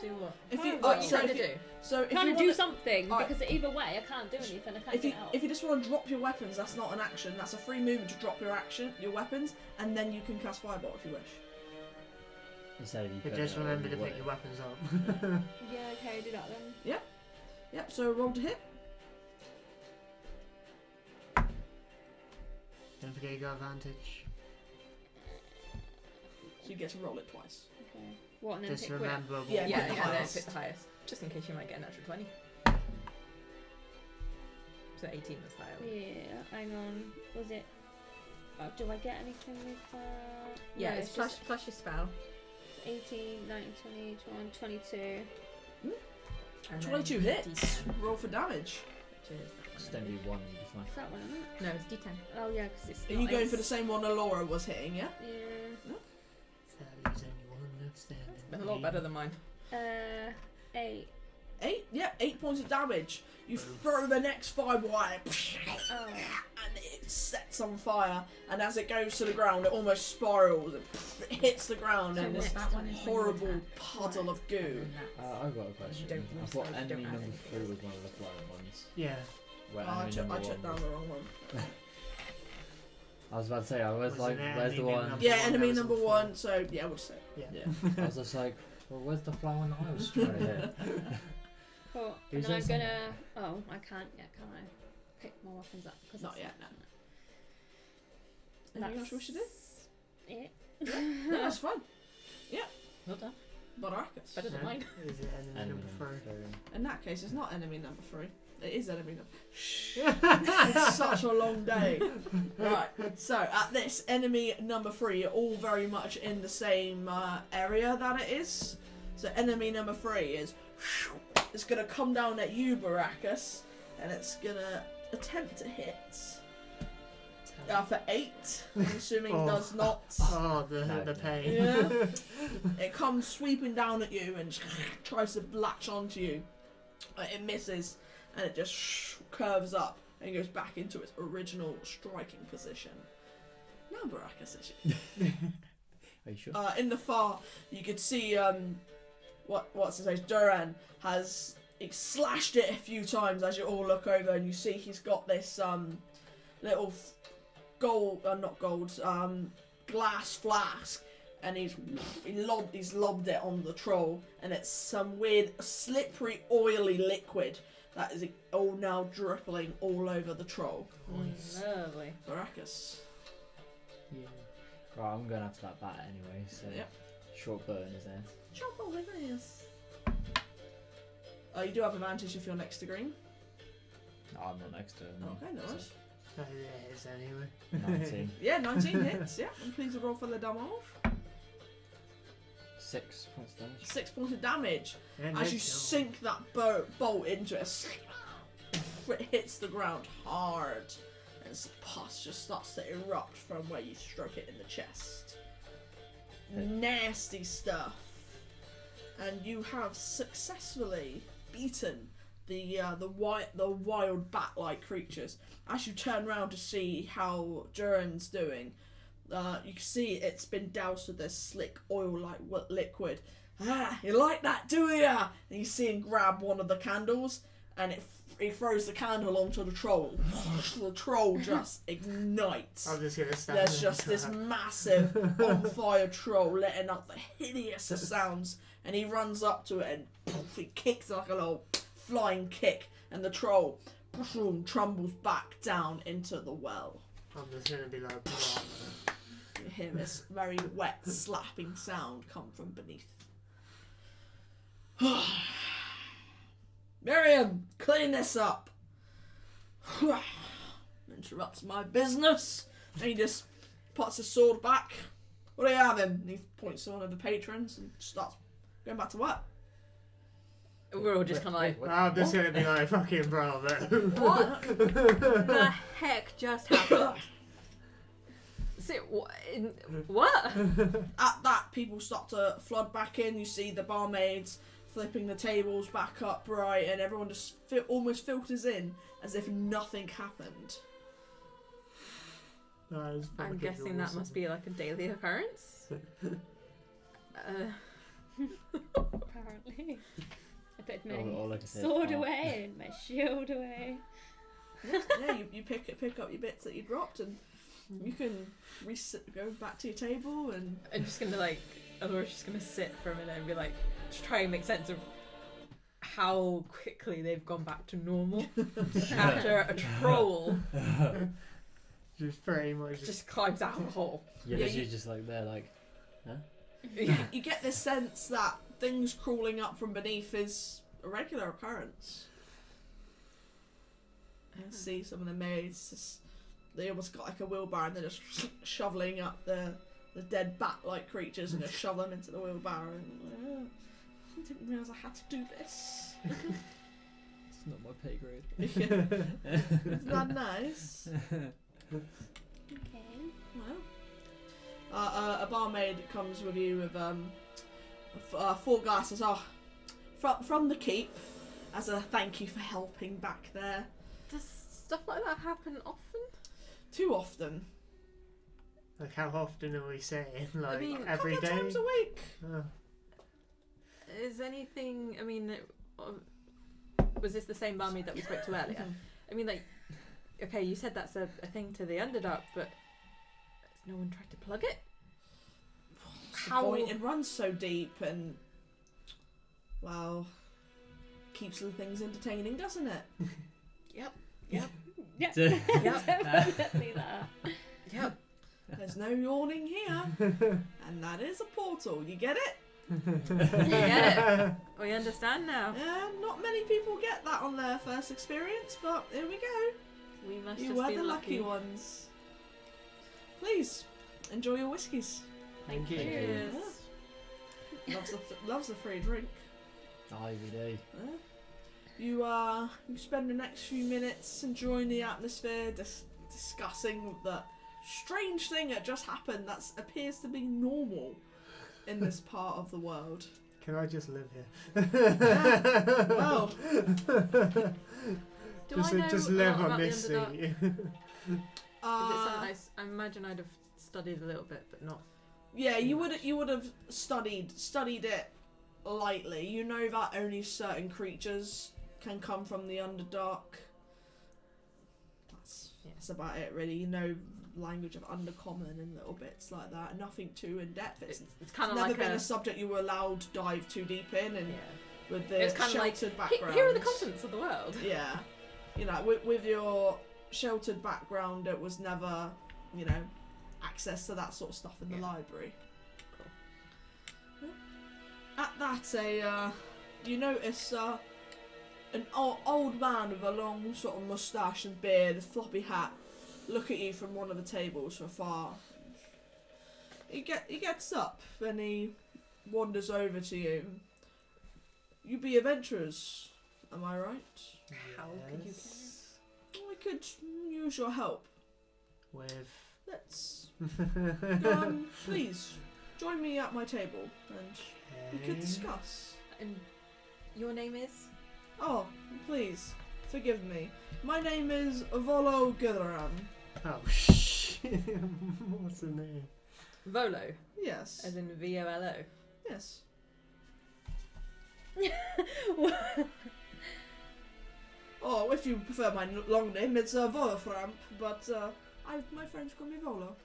Do what? If you, What are you so trying if to you, do? so if Trying you to do wanna- something, Alright. because either way I can't do anything, I can't if you get out. if you just want to drop your weapons, that's not an action. That's a free movement to drop your weapons, and then you can cast fireball if you wish. Instead of you But putting just it remember on to the pick way. your weapons up. Yeah, okay, do that then. Yep. So roll to hit. Don't forget you got advantage. So you get to roll it twice. Okay. What, and then Just pick which? remember what Yeah, Yeah, pick the yeah, then highest. pick the highest. Just in case you might get an extra 20. So 18 was higher. Yeah, hang on. Was it? Do I get anything with that? Yeah, No, it's plus your spell. 18, 19, 20, 21, 22. And then 22 hits. D10, Roll for damage. which is that Just one, don't maybe. do one, you'll be fine. Is that one, isn't it? No, it's D10. Oh, yeah, because it's Are not you going ace. for the same one Alora was hitting? Yeah. Yeah. There's only one left standing. Been a lot better than mine. 8. 8. Yeah. 8 points of damage. You throw the next fireball at it, Oh. and it sets on fire. And as it goes to the ground, it almost spirals and it hits the ground, So and this that one is when you horrible attack. puddle of goo. And that's- I've got a question. don't I use thought those, you enemy don't add number anything 3 else. was one of the flying ones. Yeah. Where Oh, I enemy took number down one the was- wrong one. I was about to say, I was Wasn't like, it where's enemy the one? number- Yeah, one enemy that was number on 1. So yeah, we'll say. Yeah. I was just like, well, where's the flying one that I was trying to hit? Cool. And Who's then I'm this? gonna. Oh, I can't yet, can I? Pick more weapons up. Cause Not it's- yet, no. Anything else you wish to do? It. No, that's fine. Well done. Barakus. Better than mine. Is it enemy Enemy number number 3? 3. In that case, it's not enemy number 3. It is enemy number. Shh. It's such a long day. Right. So at this enemy number 3, you're all very much in the same area that it is. So enemy number 3 is. It's gonna come down at you, Barakus, and it's gonna attempt to hit. For 8, I'm assuming Oh. does not. Oh, the No. pain. Yeah. It comes sweeping down at you and tries to latch onto you. It misses, and it just curves up and goes back into its original striking position. Now Barakus is you. Are you sure? In the far, you could see what's his name? Duran has slashed it a few times as you all look over, and you see he's got this little glass flask, and he's lobbed it on the troll, and it's some weird slippery oily liquid that is all now dripping all over the troll. Lovely. Barakus. Yeah. Right, I'm going after that bat anyway, so Yep. short bow in his ass. Chop all the ears. You do have advantage if you're next to green. Oh, I'm not next to him. Okay, no worries. Oh, yeah, it is anyway. 19. Yeah, 19 hits. Yeah, and please roll for the damage. 6 points damage. 6 points of damage. And As you it's sink that bolt into it, it hits the ground hard, and its pus just starts to erupt from where you struck it in the chest. Nasty stuff. And you have successfully beaten the wild bat-like creatures. As you turn around to see how Duran's doing, you can see it's been doused with this slick oil-like liquid. Ah, you like that, do ya? And you see him grab one of the candles, and he throws the candle onto the troll. The troll just ignites. I'm just gonna stand There's there just and this try. massive on-fire troll letting out the hideous of sounds, and he runs up to it and poof, he kicks like a little flying kick, and the troll poof, trumbles back down into the well. I'm just gonna be like, "Blah." You hear this very wet, slapping sound come from beneath. Miriam, clean this up. Interrupts my business. And he just puts his sword back. What are you having? And he points to one of the patrons and starts going back to work. We're all just kind of like, I'm just going to be like, fucking bravo. what the heck just happened? What? At that, people start to flood back in. You see the barmaids flipping the tables back upright, and everyone just almost filters in as if nothing happened. I'm guessing that must be like a daily occurrence. Apparently. I put my All I can say is sword art. away and my shield away. Yeah, you pick up your bits that you dropped, and you can go back to your table. And I'm just gonna like, Alora's just gonna sit for a minute and be like, just try and make sense of how quickly they've gone back to normal after a troll Just pretty much. just climbs out of a hole. You're Yeah, literally just like there, like, huh? you get this sense that things crawling up from beneath is a regular occurrence. You see some of the maids, they almost got like a wheelbarrow and they're just shoveling up the dead bat-like creatures and just shove them into the wheelbarrow. And, I didn't realise I had to do this. It's not my pay grade. Isn't that nice? Okay. Well, a barmaid comes with you with 4 glasses from the keep as a thank you for helping back there. Does stuff like that happen often? Too often. Like, how often are we saying? Like, mean, every Couple day? of times a week. Oh. Is anything? I mean, was this the same barmaid that we spoke to earlier? I mean, like, okay, you said that's a thing to the Underdark, but has no one tried to plug it? What's the How- point? It runs so deep and, well, keeps the things entertaining, doesn't it? Yep. Yeah, Yep. definitely that. Yep. There's no yawning here, and that is a portal. You get it? Get it? We understand now. Yeah, not many people get that on their first experience, but here we go. We must You just were be the lucky ones. Please enjoy your whiskies. Thank you. Cheers. Loves a free drink. Every day. You spend the next few minutes enjoying the atmosphere, discussing the strange thing that just happened that appears to be normal in this part of the world. Can I just live here? Well, Do I know just a live lot on about this the Underdark? sea. Is it something I imagine I'd have studied a little bit, but not. yeah, you would have studied it lightly. You know that only certain creatures can come from the Underdark. That's about it, really. You know language of Undercommon and little bits like that. Nothing too in depth. It's It's kind of never like been a subject you were allowed to dive too deep in, and yeah. with the It's kind of like sheltered background. here are the continents of the world. Yeah, you know, with your sheltered background, it was never, access to that sort of stuff in the library. Cool. At that, you notice an old man with a long sort of moustache and beard, a floppy hat, look at you from one of the tables from afar. He gets up and he wanders over to you. You be adventurers, am I right? How could you Yes. I could use your help. With. Let's please join me at my table and we could discuss. And your name is? Oh, please forgive me. My name is Volo Gilram. Oh, shit. What's the name? Volo, Yes. as in VOLO. Yes. Oh, if you prefer my long name, it's Voloframp, but my friends call me Volo.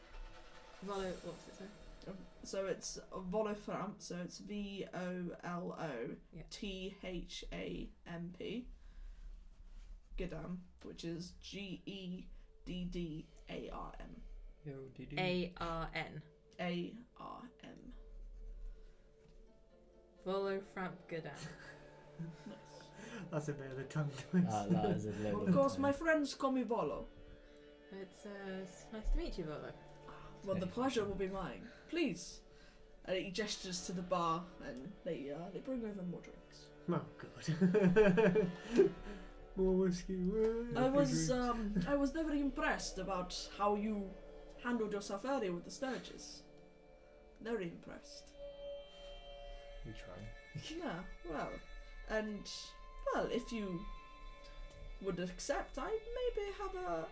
Volo, what's it say? So it's Voloframp, so it's VOLOTHAMP. Gedam, which is GEDDARM. ARN. ARM. Volo Framp Goodam. That's a bit of a tongue twister. That is a level. Of course, my friends call me Volo. It's nice to meet you, Volo. Well, the pleasure will be mine. Please. And he gestures to the bar, and they bring over more drinks. Oh god. More whiskey. I was never impressed about how you handled yourself earlier with the Sturges. Very impressed. We try. Yeah, well, and well, if you would accept, I maybe have a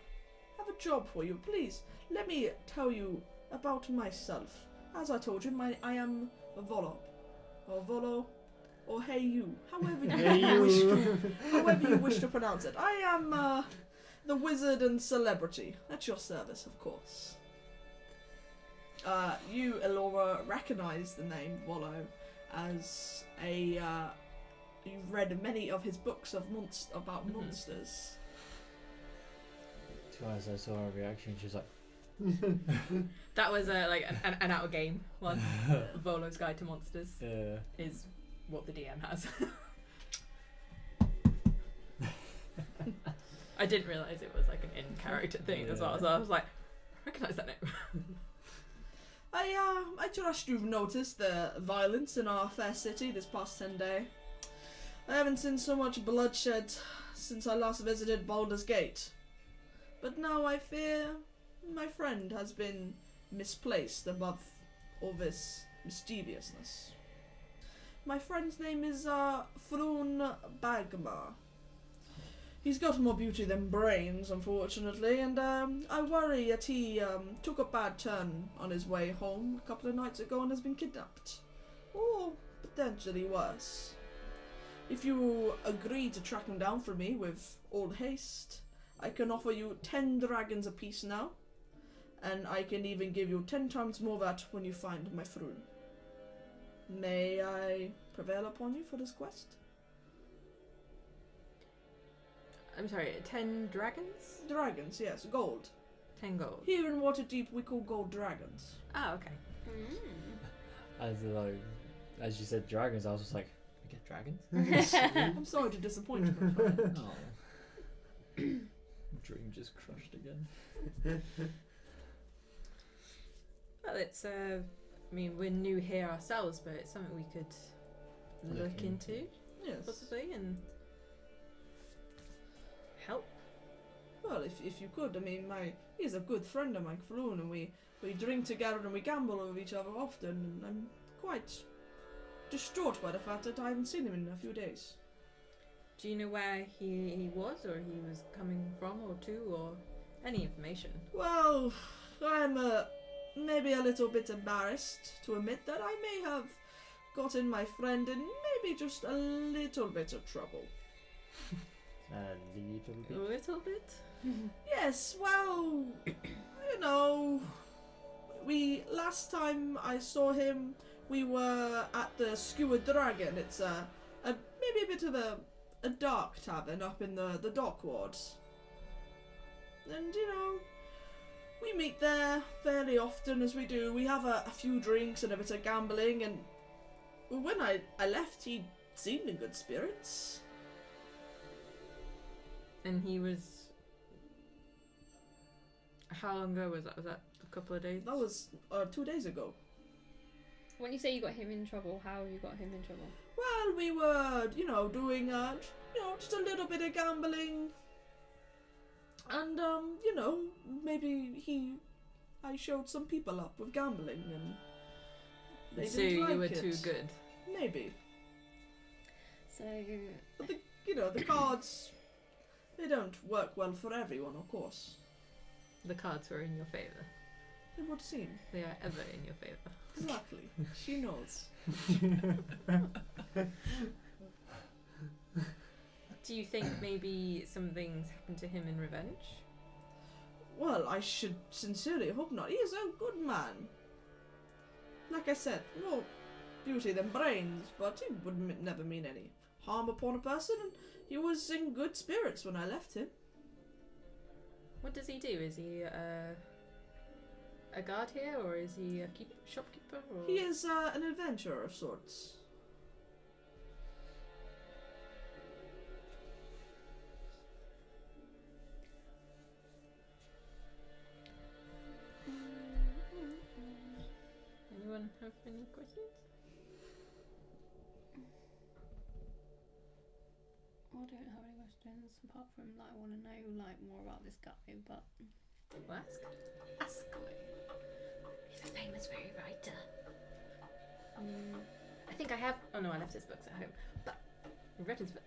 job for you. Please, let me tell you about myself. As I told you, I am Volo, or Volo, or Hey You, however you wish to pronounce it. I am the wizard and celebrity at your service, of course. You, Elora, recognise the name Volo as a. You've read many of his books of about monsters. To us, I saw her reaction. She was like, That was like an out of game one. Volo's Guide to Monsters is what the DM has. I didn't realise it was like an in-character thing as well, so I was like, I recognise that name. I trust you've noticed the violence in our fair city this past 10 days. I haven't seen so much bloodshed since I last visited Baldur's Gate. But now I fear my friend has been misplaced above all this mischievousness. My friend's name is Frun Bagma. He's got more beauty than brains, unfortunately, and I worry that he took a bad turn on his way home a couple of nights ago and has been kidnapped. Or potentially worse. If you agree to track him down for me with all haste, I can offer you 10 dragons apiece now, and I can even give you 10 times more that when you find my Frun. May I prevail upon you for this quest? I'm sorry, 10 dragons? Dragons, yes, gold. 10 gold. Here in Waterdeep we call gold dragons. Ah, okay. as you said, dragons. I was just like, we get dragons. I'm sorry to disappoint you, my friend. Oh. Dream just crushed again. Well, it's I mean, we're new here ourselves, but it's something we could look into, Yes. possibly, and help. Well, if you could, I mean, he's a good friend of mine, Frun, and we drink together and we gamble with each other often, and I'm quite distraught by the fact that I haven't seen him in a few days. Do you know where he was, or he was coming from, or to, or any information? Well, I'm maybe a little bit embarrassed to admit that I may have gotten my friend in maybe just a little bit of trouble. A little bit? Yes, well, you know, last time I saw him, we were at the Skewer Dragon. It's maybe a bit of a dark tavern up in the dock wards. And, you know, we meet there fairly often, as we do. We have a few drinks and a bit of gambling, and when I left, he seemed in good spirits. And he was... How long ago was that? Was that a couple of days? That was 2 days ago. When you say you got him in trouble, how you got him in trouble? Well, we were, doing, just a little bit of gambling. And, maybe I showed some people up with gambling, and they so didn't like you were it. too good. Maybe. So, But the cards, they don't work well for everyone, of course. The cards were in your favour. It would seem. They are ever in your favour. Exactly. She knows. Do you think maybe something's happened to him in revenge? Well, I should sincerely hope not. He is a good man. Like I said, more beauty than brains, but he would never mean any harm upon a person, and he was in good spirits when I left him. What does he do? Is he a guard here, or is he a shopkeeper? Or? He is an adventurer of sorts. Anyone have any questions? I don't have any questions apart from like I want to know like more about this guy, but Ask away. he's a famous fairy writer. I think I have. Oh no, I left his books at home. But I've read his books.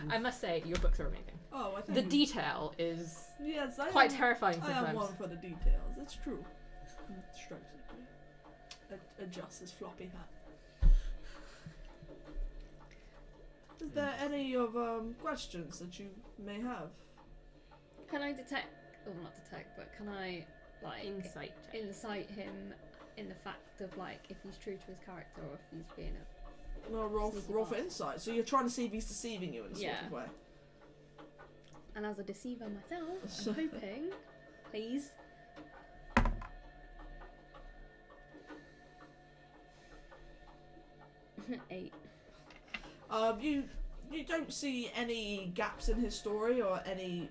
I must say, your books are amazing. Oh, I think The detail is yes, quite terrifying I am sometimes. one for the details. It's true. Strikes it. Adjusts his floppy hat. Is there any of questions that you may have? Can I detect, or not detect, but can I like insight him in the fact of like if he's true to his character or if he's being a Well, roll Sneaky for bastard. insight. So you're trying to see if he's deceiving you in a sort Yeah. of way. and as a deceiver myself, I'm hoping, please. Eight. You don't see any gaps in his story or any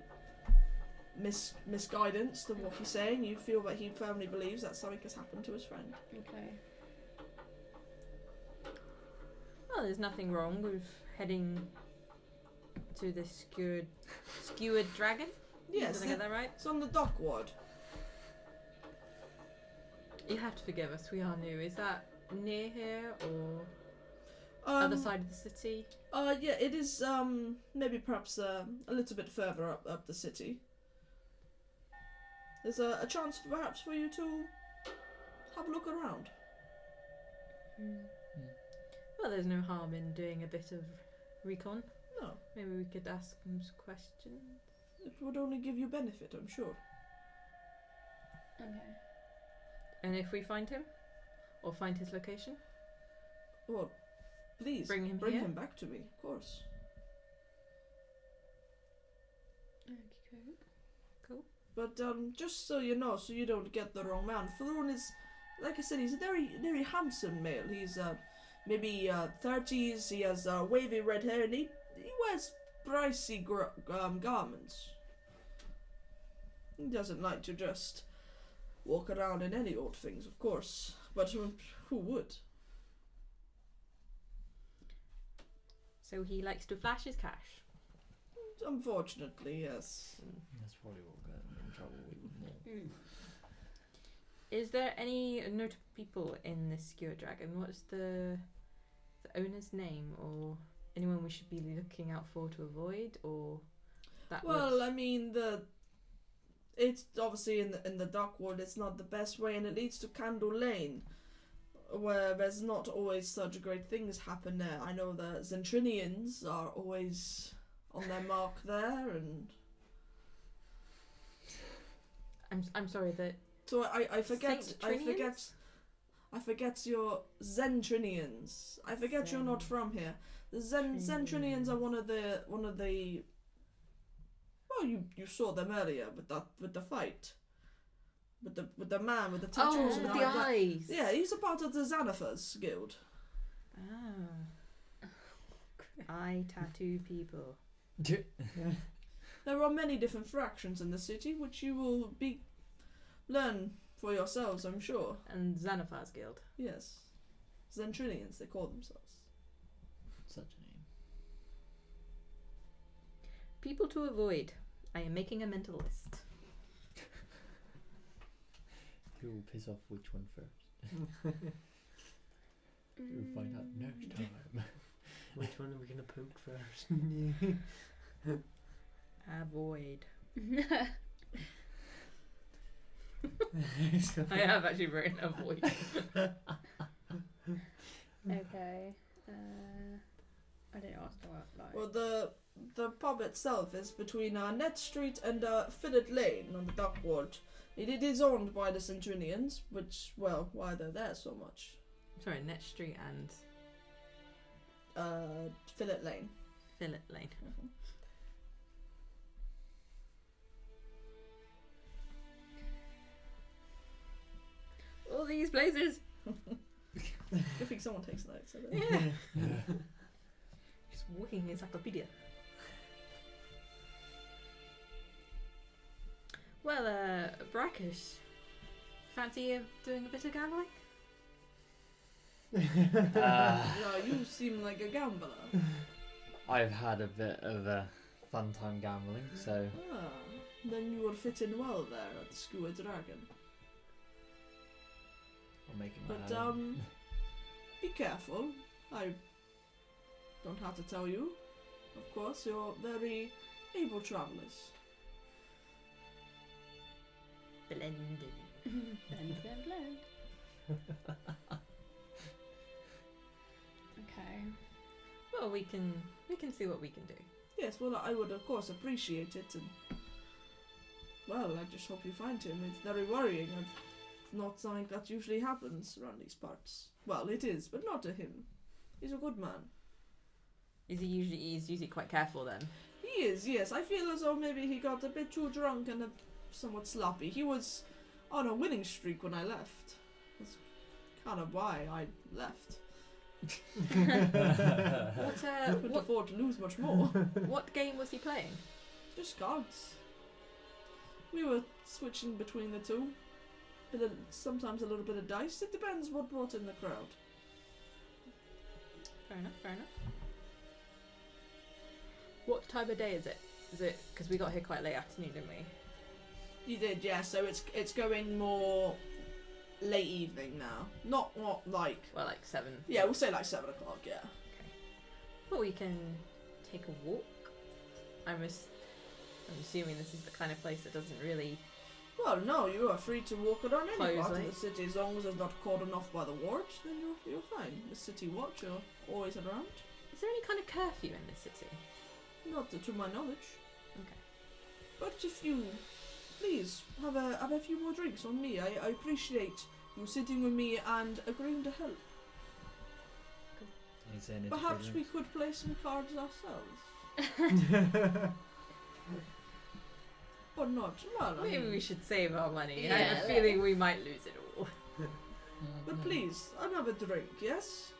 misguidance to what he's saying. You feel that he firmly believes that something has happened to his friend. Okay. Well, there's nothing wrong with heading to the Skewer Dragon. Yes, Did I get that right? it's on the dock ward. You have to forgive us. We are new. Is that near here or other side of the city? Yeah, it is. Maybe perhaps a little bit further up the city. There's a chance perhaps for you to have a look around. Well, there's no harm in doing a bit of recon. No, Maybe we could ask him some questions. it would only give you benefit, I'm sure. Okay. And if we find him, or find his location, Well, please bring him bring here. him back to me, of course. Okay. But just so you know, so you don't get the wrong man, Faroon is, like I said, he's a very handsome male. He's maybe 30s. He has wavy red hair, and he wears pricey garments. He doesn't like to just walk around in any old things, of course. But who would? So he likes to flash his cash. Unfortunately, yes. That's probably what got him in trouble even more. Is there any notable people in this Skewer Dragon? What's the owner's name, or anyone we should be looking out for to avoid, or that? Well, I mean, it's obviously in the dock ward. It's not the best way, and it leads to Candle Lane, where there's not always such great things happen there. I know the Zentrinians are always on their mark there, and I'm sorry that. so I forget Saint-Trinians? I forget your Zentrinians. I forget you're not from here. The Zentrinians are one of the. Well, you saw them earlier with the fight. With the man with the tattoos Oh, and with all the that. eyes. Yeah, he's a part of the Xanathars guild. Ah. Eye tattoo people. There are many different fractions in the city, which you will learn for yourselves, I'm sure. And Xanathar's guild. Yes, Zentrinians they call themselves. Such a name. People to avoid. I am making a mental list. Who will piss off which one first? We'll find out next time. Which one are we going to poke first? Avoid. I have actually written avoid. Okay. I don't know what to talk about. Well, the pub itself is between Net Street and Fillet Lane on the dock ward. It is owned by the Zentrinians, which, well, why they're there so much. Sorry, Net Street and Fillet Lane. Fillet Lane. All these places. I think someone takes notes. I don't Yeah. Just walking encyclopedia. Well, Barakus, fancy doing a bit of gambling? Yeah, you seem like a gambler. I've had a bit of a fun time gambling, so Ah, then you will fit in well there at the Skewer Dragon. I'll make it my But own. be careful. I don't have to tell you. Of course, you're very able travellers. Blended. Blend, blend, blend. Okay. Well, we can see what we can do. Yes, well, I would of course appreciate it, and well, I just hope you find him. It's very worrying. It's not something that usually happens around these parts. Well, it is, but not to him. He's a good man. He's usually quite careful then. He is, yes. I feel as though maybe he got a bit too drunk and somewhat sloppy. He was on a winning streak when I left. That's kind of why I left. Couldn't afford to lose much more. What game was he playing? Just cards. We were switching between the two. Sometimes a little bit of dice. It depends what brought in the crowd. Fair enough, fair enough. What time of day is it? Is it because we got here quite late afternoon, didn't we? You did, yeah. So it's going more late evening now. Not like. Well, like 7. Yeah, we'll say like 7 o'clock. Yeah. Okay. Well, we can take a walk. I'm assuming this is the kind of place that doesn't really. Well, no, you are free to walk around any Close part of late. the city as long as it's not cordoned off by the ward. Then you're fine. The city watch are always around. Is there any kind of curfew in this city? Not to my knowledge. Okay. But if you please have a few more drinks on me, I appreciate you sitting with me and agreeing to help. Is there any Perhaps we difference? could play some cards ourselves. Or not. Well, I Maybe mean, we should save our money. I Yeah, have a feeling we might lose it all. but please, another drink, yes?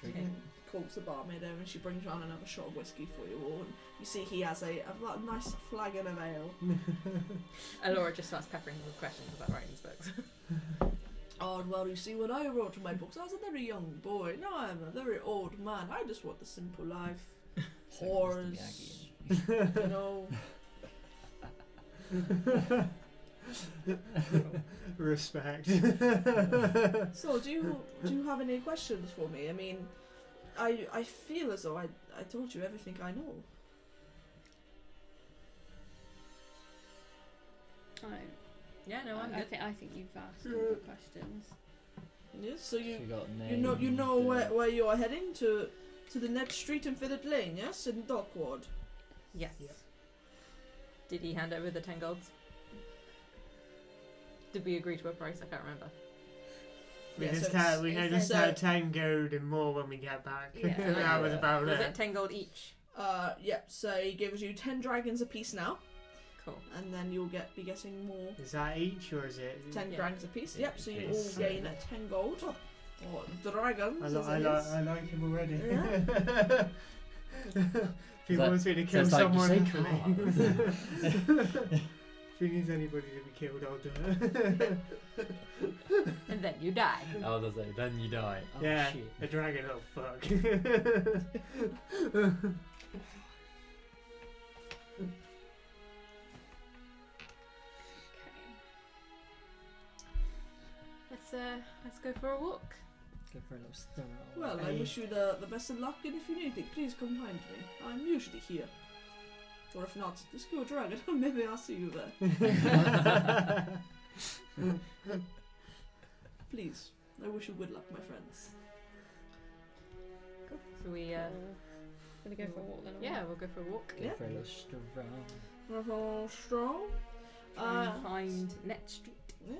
Okay. Calls the barmaid over and she brings round another shot of whiskey for you all. And you see he has a nice flagon of ale. Alora just starts peppering him with questions about writing his books. Oh, well, you see, when I wrote my books, I was a very young boy. Now I'm a very old man. I just want the simple life. So Whores, Mr. Miyagi. you know. Respect. So, do you have any questions for me? I mean, I feel as though I told you everything I know. Yeah, no, I'm good. I think you've asked all the questions. Yes. So She got you know named, where you are heading to the next street in Fitted Lane, yes, in Dockward. Yes. Yeah. Did he hand over the 10 golds? Did we agree to a price? I can't remember. We Yeah, just so had it's- had 10 gold and more when we get back. Yeah. That was about Was it. it 10 gold each? Yeah. So he gives you 10 dragons apiece now, Cool. and then you'll be getting more. Is that each or is it? 10 Yeah. dragons apiece. Yeah, Yep. So you apiece. all gain 10 gold. Or dragons. as it is. I like him already. Yeah. If he Is that- wants me to so kill it's like you someone say equally. If he needs anybody to be killed, I'll do it. And then you die. I was gonna say, then you die. Oh, yeah, shit. a dragon, oh fuck. Let's go for a walk. Go for a little stir. Well, I wish you the best of luck, and if you need anything, please come find me. I'm usually here. Or if not, the Skewer Dragon. Maybe I'll see you there. Please. I wish you good luck, my friends. Cool. So we Gonna go for a walk then. yeah, we'll go for a walk. Go Yeah. for a little stir. Rather strong. Try and find Net Street. Yeah.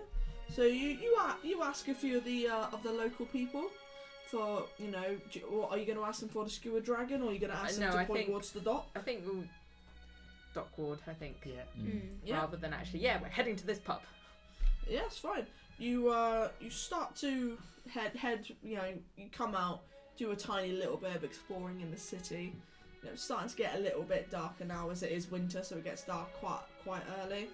So you ask a few of the local people for, you know, what are you going to ask them for, the Skewer Dragon, or are you going to ask them No, to I point think- towards the dock? I think we'll Dockward, I think. Yeah. Yeah. Rather than actually, yeah, we're heading to this pub. Yeah, it's fine. You start to head. You know, you come out, do a tiny little bit of exploring in the city. You know, it's starting to get a little bit darker now as it is winter, so it gets dark quite early.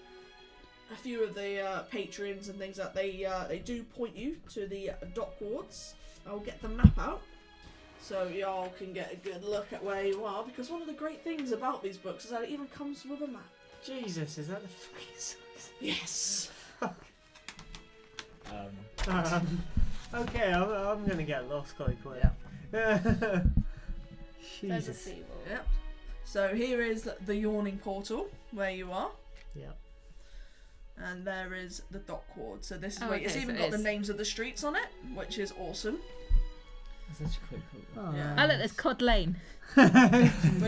A few of the patrons and things like they do point you to the dock wards. I'll get the map out. So y'all can get a good look at where you are, because one of the great things about these books is that it even comes with a map. Jesus, is that the fucking size? Yes. Okay, I'm gonna get lost quite quick. Yeah. There's a Jesus. sea wall. Yep. So here is the Yawning Portal, where you are. Yep. And there is the dock ward. So this is Oh, where okay, it's so even it got the is. names of the streets on it, which is awesome. That's such a quick call. Yeah. Oh look, there's Cod Lane. We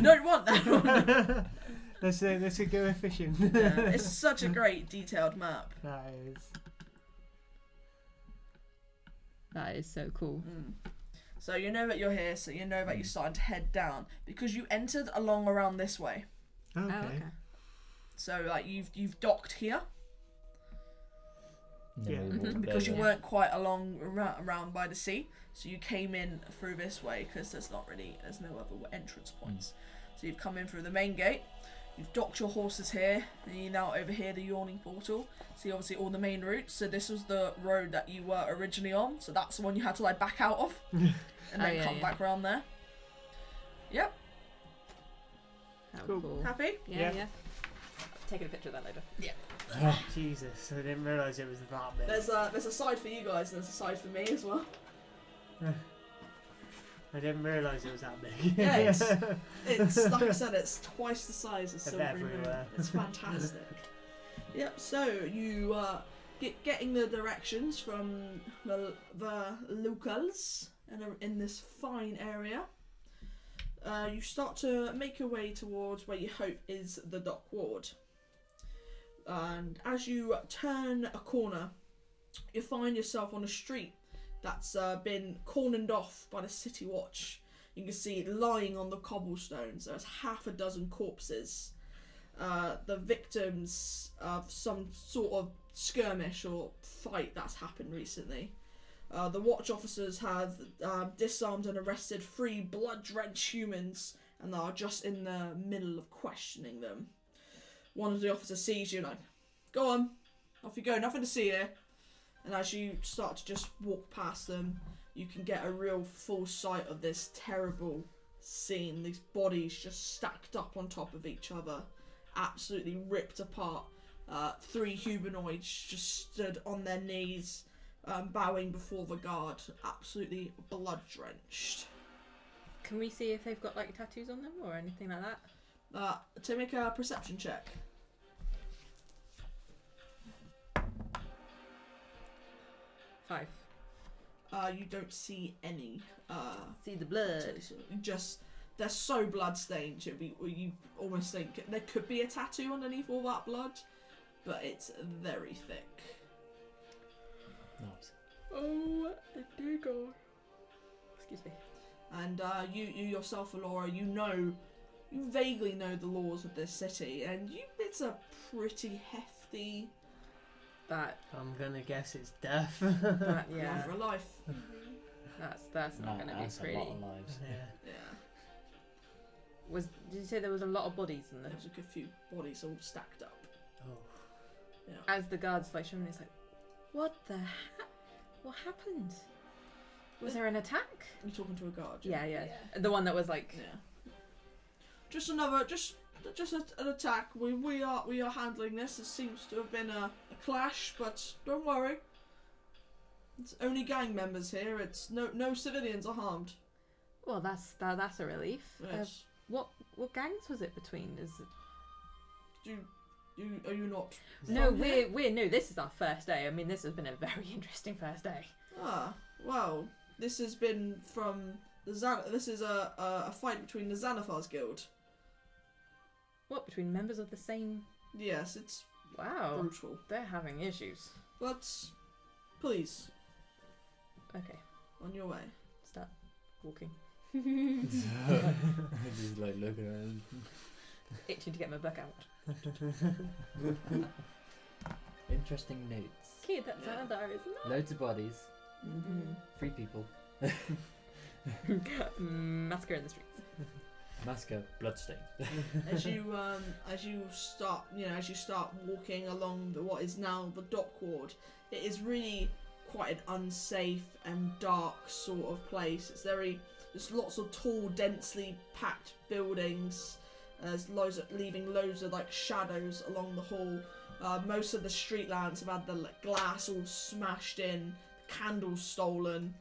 don't want that one. Let's go efficient. Yeah, it's such a great detailed map. That is. That is so cool. So you know that you're here, so you know that you're starting to head down, because you entered along around this way. Okay. Oh, okay. So like you've docked here, Yeah. because you weren't quite around by the sea, so you came in through this way, because there's no other entrance points. So you've come in through the main gate, you've docked your horses here, and you're now over here, the Yawning Portal. See obviously all the main routes. So this was the road that you were originally on, so that's the one you had to like back out of and then come back around there. Yep. How Cool. cool. Happy? Yeah, Yeah. yeah. Taking a picture of that later. Oh, Jesus, I didn't realise it was that big. There's a side for you guys and there's a side for me as well. I didn't realise it was that big. Yeah, it's like I said, it's twice the size of They're Silvery Moon. everywhere. It's fantastic. Yep. So you getting the directions from the locals in this fine area. You start to make your way towards where you hope is the dock ward. And as you turn a corner, you find yourself on a street that's been cornered off by the city watch. You can see it lying on the cobblestones. There's half a dozen corpses. The victims of some sort of skirmish or fight that's happened recently. The watch officers have disarmed and arrested 3 blood-drenched humans, and they are just in the middle of questioning them. One of the officers sees you, like, go on, off you go, nothing to see here. And as you start to just walk past them, you can get a real full sight of this terrible scene. These bodies just stacked up on top of each other, absolutely ripped apart. 3 humanoids just stood on their knees, bowing before the guard, absolutely blood-drenched. Can we see if they've got like tattoos on them or anything like that? To make a perception check. 5. You don't see any. See the blood. Tattoos. Just they're so blood-stained. You almost think there could be a tattoo underneath all that blood, but it's very thick. Nice. Oh, dear God. Excuse me. And you yourself, Alora, you vaguely know the laws of this city, and it's a pretty hefty That, I'm gonna guess it's death. that yeah. law for a life. That's not going to That's be a pretty. lot of lives. Yeah. Yeah, Did you say there was a lot of bodies in there? there's a good few bodies all stacked up. Oh. Yeah. As the guards like showing, it's like, what the heck? What happened? Was there an attack? You're talking to a guard. Yeah. The one that was like, Yeah. Just an attack. We are handling this. It seems to have been a clash, but don't worry. It's only gang members here. It's no civilians are harmed. well, that's a relief. Yes. What gangs was it between? Is it... Are you not? No, from here? we're new. This is our first day. I mean, this has been a very interesting first day. Ah, well, this has been from the This is a fight between the Xanathar's Guild. What, between members of the same? Yes, it's Wow, brutal. they're having issues. But please, Okay, on your way. start walking. Just like looking around. Itching to get my book out. Interesting notes. Kid, that's Yeah. Xanathar, isn't it? Loads of bodies. Mm-hmm. 3 people. Massacre in the streets. Massacre. Bloodstain. As you start walking along what is now the dock ward, it is really quite an unsafe and dark sort of place. There's There's lots of tall, densely packed buildings. There's leaving loads of like shadows along the hall. Most of the street lamps have had the glass all smashed in, candles stolen,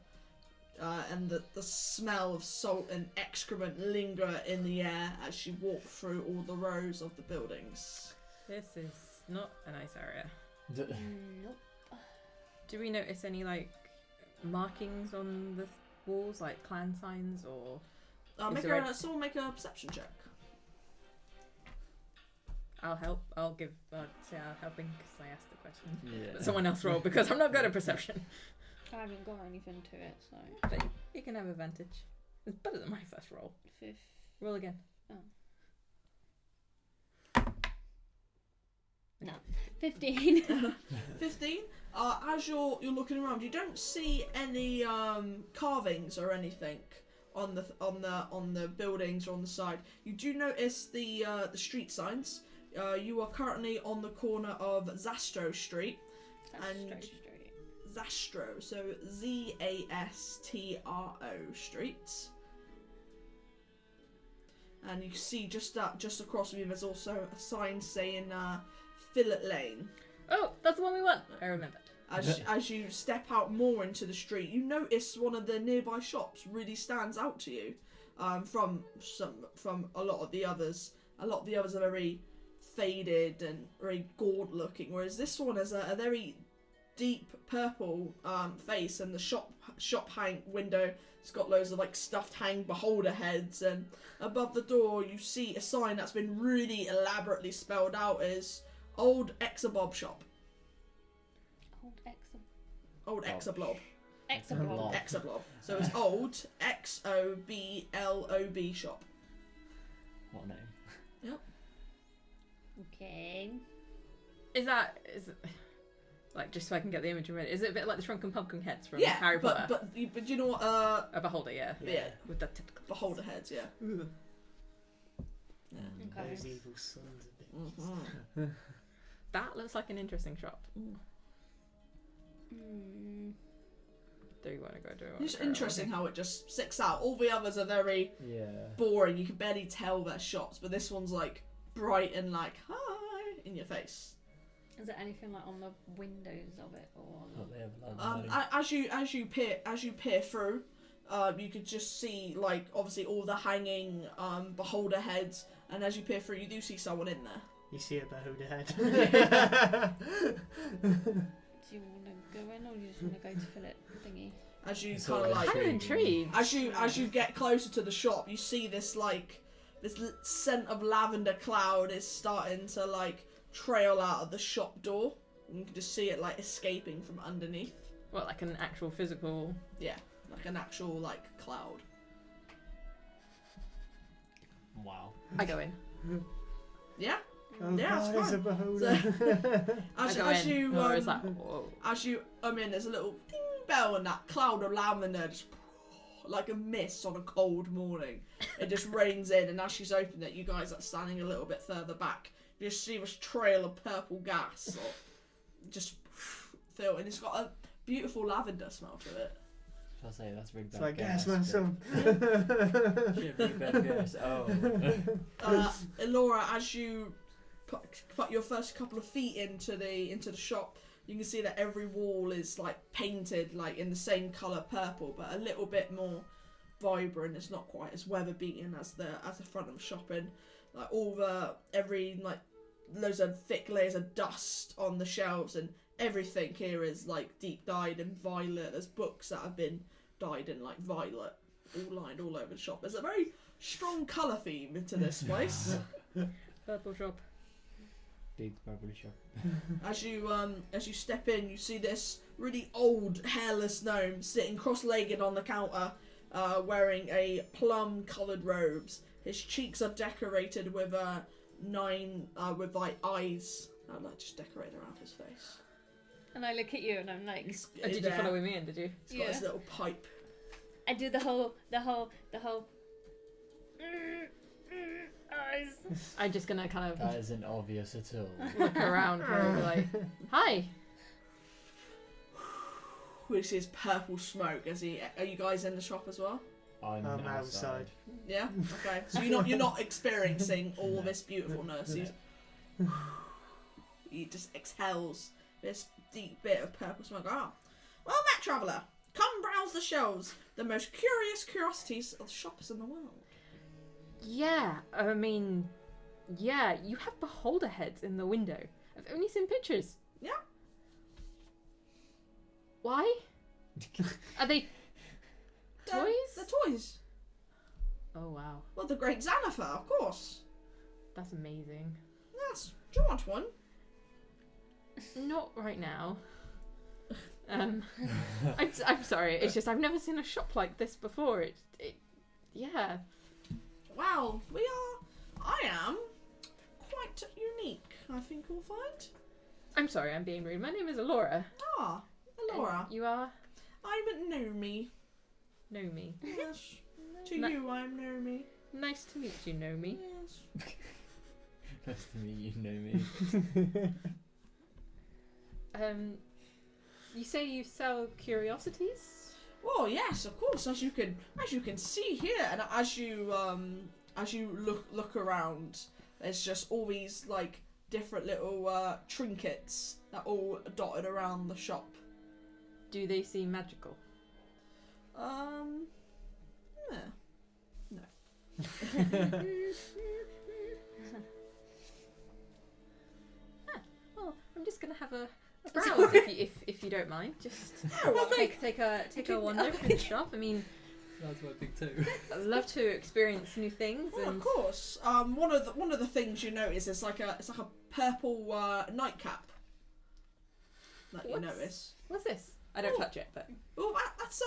and the smell of salt and excrement linger in the air as you walk through all the rows of the buildings. This is not a nice area. Nope. Do we notice any like markings on the walls, like clan signs, or Someone make a perception check. I'll help. I'll give. Say I'm helping because I asked the question. Yeah. But someone else roll because I'm not good at perception. I haven't got anything to it, so. But you can have advantage. It's better than my first roll. Roll again. No. 15. 15. As you're looking around, you don't see any carvings or anything on the buildings or on the side. You do notice the street signs. You are currently on the corner of Zastro Street. Zastro, so Zastro Street. And you see just across from you, there's also a sign saying Fillet Lane. Oh, that's the one we want. I remember. As you step out more into the street, you notice one of the nearby shops really stands out to you. From a lot of the others. A lot of the others are very faded and very gored looking, whereas this one has a very deep purple face, and the shop hang window has got loads of like stuffed hang beholder heads, and above the door you see a sign that's been really elaborately spelled out as Old Exabob Shop. Old Exablob. Exablob. Exablob. So it's Old Xoblob Shop. What a name. Yep. Okay. Is it like, just so I can get the image ready? Is it a bit like the Shrunken Pumpkin heads from Harry Potter? But you know what? A beholder, yeah. With the tentacles. Beholder heads, yeah. Okay. Those evil sons of bitches. Mm-hmm. That looks like an interesting shop. Do you want to go do it? It's interesting how it just sticks out. All the others are very boring. You can barely tell they're shops, but this one's like bright and like hi in your face. Is there anything like on the windows of it, or? They have a lot of as you peer through, you could just see like obviously all the hanging beholder heads, and as you peer through, you do see someone in there. You see a beholder head. Do you want to go in, or do you just want to go to Philip thingy? As you kind of like, I'm intrigued. as you get closer to the shop, you see this like this scent of lavender cloud is starting to like trail out of the shop door. And you can just see it like escaping from underneath. What, like an actual physical? Yeah, like an actual like cloud. Wow. I go in. Yeah. Oh, Yeah, it's guys, fine. a beholder. As you there's a little ding bell, and that cloud of lavender just like a mist on a cold morning. It just rains in, and as she's opened it, you guys are standing a little bit further back. You just see this trail of purple gas, or just fill, and it's got a beautiful lavender smell to it. I'll say that's really bad. It's like gas, man, son. Shit, really bad gas. Oh. Elora, as you put your first couple of feet into the shop, you can see that every wall is like painted like in the same colour purple, but a little bit more vibrant. It's not quite as weather beaten as the front of the shop, and like every like loads of thick layers of dust on the shelves, and everything here is like deep dyed in violet. There's books that have been dyed in like violet, all lined all over the shop. There's a very strong colour theme into this place. Purple shop. Big purple shop. As you step in, you see this really old hairless gnome sitting cross-legged on the counter, wearing a plum-coloured robes. His cheeks are decorated with with like eyes like just decorated around his face. And I look at you, and I'm like, Did you follow me in? Did you? He's got his little pipe. I do the whole. Eyes. I'm just gonna kind of That isn't obvious at all. look around her and be like, "Hi." We see his purple smoke. Are you guys in the shop as well? I'm outside. Yeah. Okay. So you're not experiencing all this beautifulness. He just exhales this deep bit of purple smoke. Well, Matt Traveller, come browse the shelves. The most curious curiosities of the shops in the world. Yeah, I mean, yeah, you have beholder heads in the window. I've only seen pictures. Yeah. Why? Are they toys? They're toys. Oh, wow. Well, the Great Xanathar, of course. That's amazing. Yes. Do you want one? Not right now. I'm sorry. It's just I've never seen a shop like this before. Yeah. Wow, I am quite unique, I think you'll find. I'm sorry, I'm being rude. My name is Alora. Ah, Alora. And you are? I'm Nomi. Nomi. Yes. To No- you, I'm Nomi. Nice to meet you, Nomi. Yes. Nice to meet you, know me. You say you sell curiosities? Well, yes, of course. As you can see here, and as you look around, there's just all these like different little trinkets that are all dotted around the shop. Do they seem magical? Yeah. Well, I'm just gonna have a browse if you don't mind. Just take a wander through the shop. I mean, That's my big too. I'd love to experience new things. Well, And of course. One of the things you notice is like a purple nightcap that you notice. What's this? I don't touch it, but Oh, that's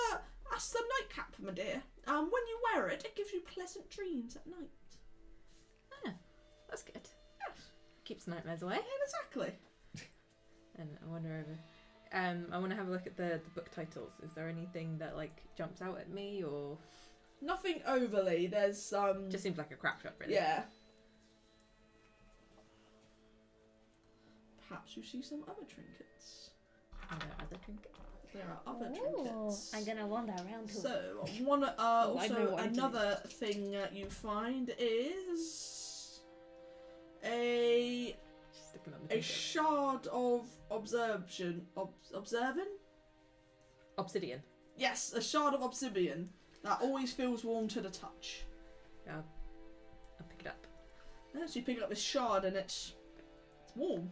the nightcap, my dear. When you wear it, it gives you pleasant dreams at night. that's good. Keeps nightmares away. Exactly. And I wander over. I want to have a look at the book titles. Is there anything that like jumps out at me, or Nothing overly. There's just seems like a crap shop, really? yeah. Perhaps you see some other trinkets. Are there other trinkets? There are other Oh, trinkets. I'm gonna wander around to So one I know also what it another thing you find is a She's sticking on the trinket. shard of observation. Obsidian. Yes, a shard of obsidian that always feels warm to the touch. I'll pick it up. So you pick up this shard and it's warm.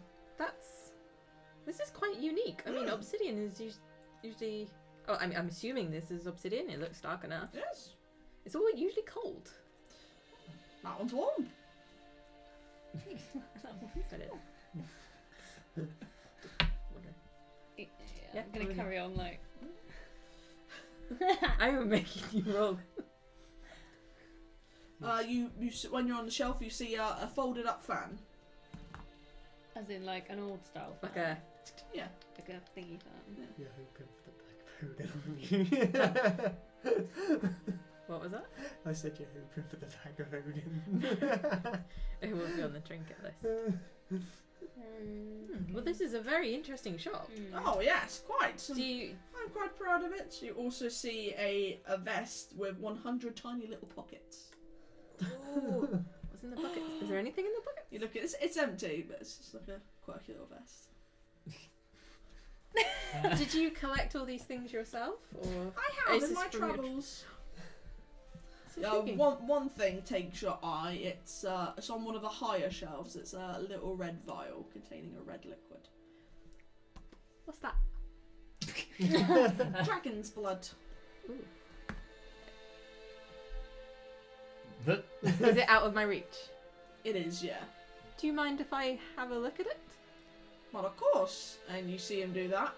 This is quite unique. I mean, Mm. obsidian is usually. Oh, I'm assuming this is obsidian. It looks dark enough. Yes, It's all usually cold. that one's warm. But it. Yeah, I'm gonna carry on like. I'm making you roll. When you're on the shelf, you see a folded up fan. As in like an old style. Like fan. a. like a thingy fan. You're hoping for the black Odin. What was that? I said you're hoping for the bag of Odin. It will be on the trinket list. Well, this is a very interesting shop. Oh yes, quite. Do you? I'm quite proud of it. You also see a vest with 100 tiny little pockets. Ooh, what's in the bucket? Is there anything in the bucket? You look at it's empty, but it's just like a quirky little vest. Did you collect all these things yourself, or? I have Is in this my from your- travels. It's intriguing. One thing takes your eye. It's on one of the higher shelves. It's a little red vial containing a red liquid. What's that? Dragon's blood. Ooh. But Is it out of my reach? It is, yeah. Do you mind if I have a look at it? Well, of course. And you see him do that,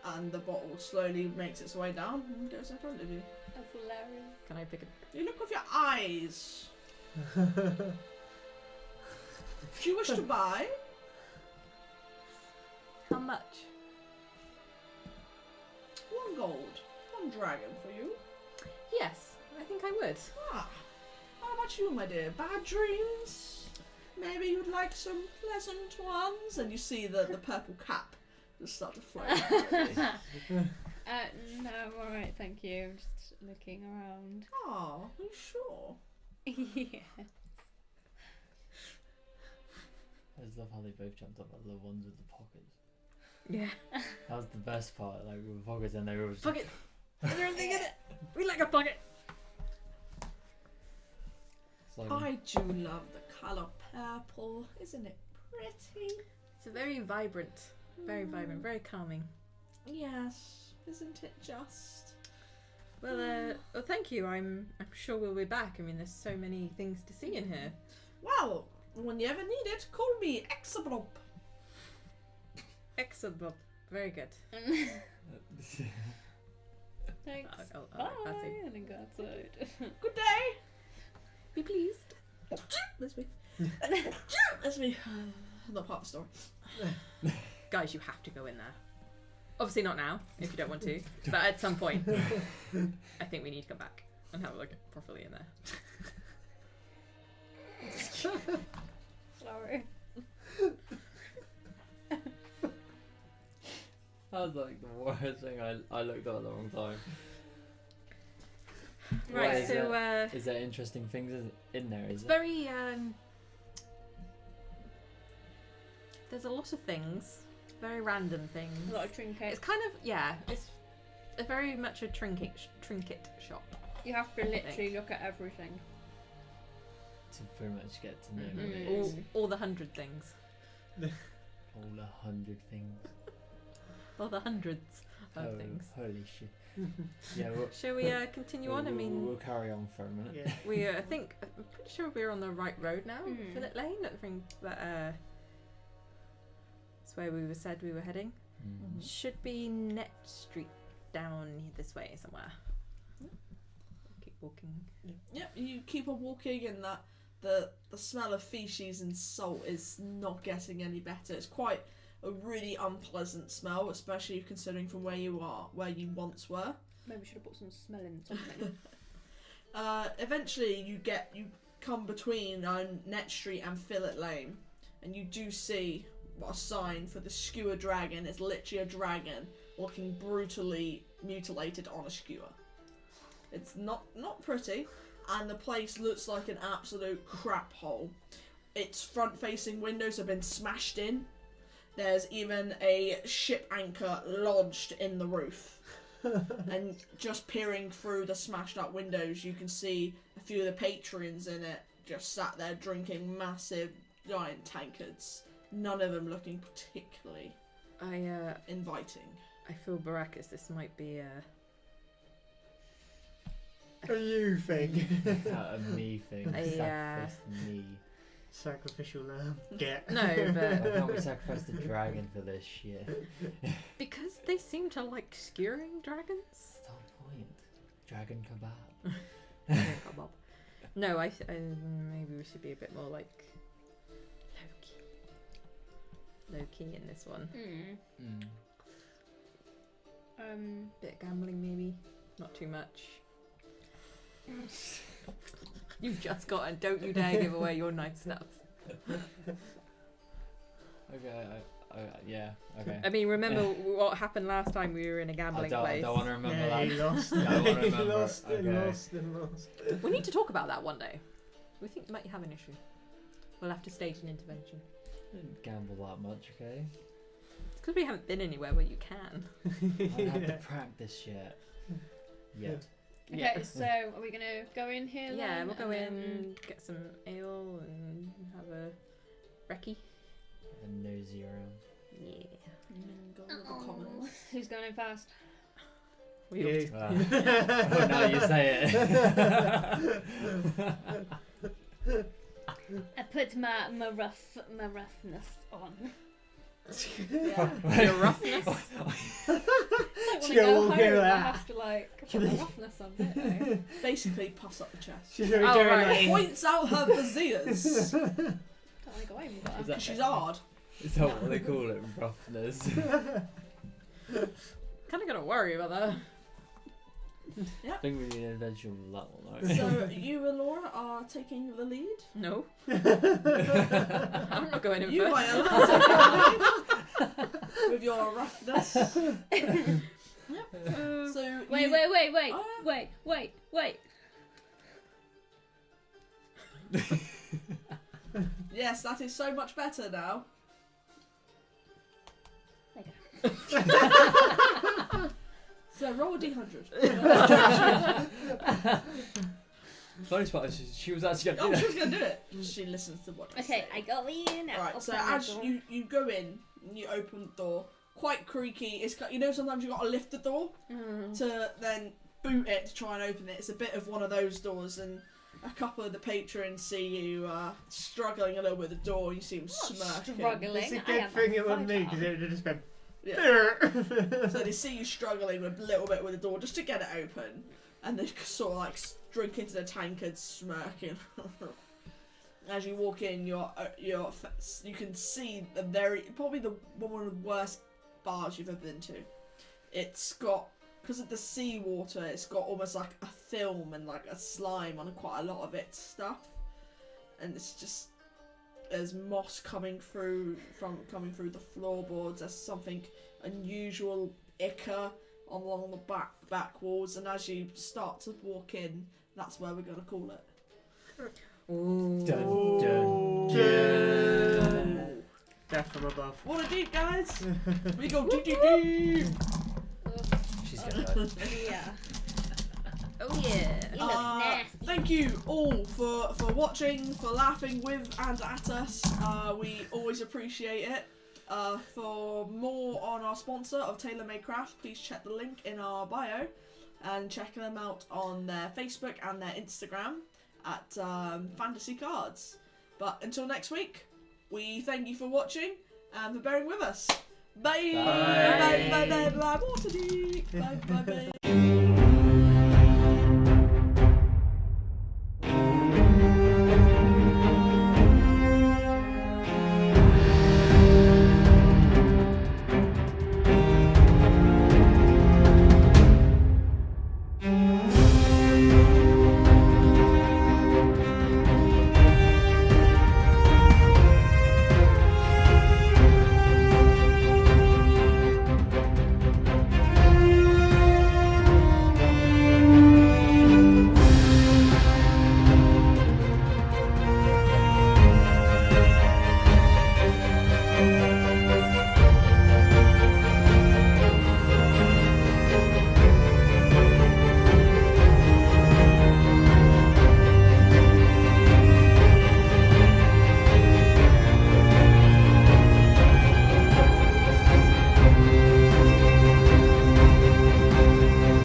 and the bottle slowly makes its way down and goes in front of you. That's hilarious. Can I pick it? You look with your eyes. If you wish to buy, How much? 1 gold, 1 dragon for you. Yes, I think I would. Ah, how about you, my dear? Bad dreams? Maybe you'd like some pleasant ones? And you see the purple cap just start to float. No, I'm alright, thank you. I'm just looking around. Oh, are you sure? Yeah. I just love how they both jumped up at the ones with the pockets. Yeah. That was the best part, like with the pockets, and they were just Pocket. Is there anything in it? We like a pocket. it's like, I do love the colour purple. Isn't it pretty? It's a very vibrant, very calming. Yes, isn't it just? Well, thank you. I'm sure we'll be back. I mean, there's so many things to see in here. Well, when you ever need it, call me Exablop. Excellent. Very good. Thanks. I'll Bye. that's it. And then go outside. Good day. Be pleased. That's me. That's me. Not part of the story. Guys, you have to go in there. Obviously not now, if you don't want to. But at some point, I think we need to come back and have a look properly in there. Sorry. that was like the worst thing. I looked up at the wrong time. Right, is so Is there interesting things in there? it's Is very there's a lot of things, very random things. A lot of trinkets. It's kind of it's a very much a trinket shop. You have to literally look at everything. to pretty much get to know Mhm. what it is. All the 100 things, All 100 things. all the hundreds of things. Holy shit. Yeah, Shall we continue on? I mean, we'll carry on for a minute. Yeah. we I think I'm pretty sure we're on the right road now. Mm. Phillip Lane. I think that that's where we said we were heading. Mm. Should be Net Street down this way somewhere. Keep walking. Yep, you keep on walking, and that the smell of feces and salt is not getting any better. It's quite a really unpleasant smell, especially considering from where you are, where you once were. Maybe we should have put some smelling something. Eventually, you come between Net Street and Phillip Lane, and you do see a sign for the Skewer Dragon. It's literally a dragon looking brutally mutilated on a skewer. It's not pretty, and the place looks like an absolute crap hole. Its front-facing windows have been smashed in. There's even a ship anchor lodged in the roof. And just peering through the smashed up windows, you can see a few of the patrons in it just sat there drinking massive giant tankards. None of them looking particularly inviting. I feel Barakus. This might be A you thing. A me thing. Sacrifice me. Sacrificial lamb. Get. no, Why but can't we sacrifice the dragon for this shit? because they seem to like skewering dragons. That's the whole point. Dragon kebab. No, I maybe we should be a bit more like low key in this one. Bit of gambling maybe, not too much. You've just got and don't you dare give away your nice stuff. Okay, yeah, okay. I mean, remember what happened last time we were in a gambling place? I don't want to remember Yeah, that. he lost. I don't want to He remember. lost and Okay. lost and lost. We need to talk about that one day. We think we might have an issue. We'll have to stage an intervention. I didn't gamble that much, okay? It's because we haven't been anywhere where you can. I had to practice yet. Yet. Okay, so are we gonna go in here? Yeah, then, we'll go and then- in, get some ale, and have a recce. A nosy around. Yeah. And then go with the Oh, commons. who's going in first? We You. ought to- Oh, now you say it. I put my roughness on. Your roughness. Like when She I go go walk home, in I like that. have to like put my roughness on, don't I? Basically, puffs up the chest. She's really Oh, doing right. Points out her physiers. Don't want to go home with Is that. that- She's hard. Is that what they call it? Roughness. Kind of gotta worry about that. I think we need an adventure with that one, right? So you and Laura are taking the lead. No. I'm not going in You first. might allow to take the lead with your roughness. So Wait, you- wait. Yes, that is so much better now. So roll a d100. Funny part is she was actually Oh, going she to was gonna do it. She listens to what I Okay, say. I go in. Alright, so as you go in, you open the door. Quite creaky. It's sometimes you got to lift the door to then boot it to try and open it. It's a bit of one of those doors, and a couple of the patrons see you struggling a little with the door. You see them smirking. Struggling. It's a I good am thing a it wasn't me fighter. because it would have just been. Yeah. So they see you struggling with a little bit with the door just to get it open, and they sort of like drink into the tankard, smirking. As you walk in, you can see probably one of the worst bars you've ever been to. It's got, because of the seawater, it's got almost like a film and like a slime on quite a lot of its stuff, and it's just there's moss coming through the floorboards. There's something unusual ichor along the back walls, and as you start to walk in, that's where we're gonna call it. Ooh. Dun, dun, dun. Death from above. Waterdeep, guys. We go deep. She's gonna die. Yeah. Oh yeah. He looks nasty. Thank you all for watching, for laughing with and at us. We always appreciate it. For more on our sponsor of Tailor Made Craft, please check the link in our bio and check them out on their Facebook and their Instagram at Fantasy Cards. But until next week, we thank you for watching and for bearing with us. Bye. Bye. Bye. Bye. Bye. Bye. Waterdeep. Bye. Bye. Bye.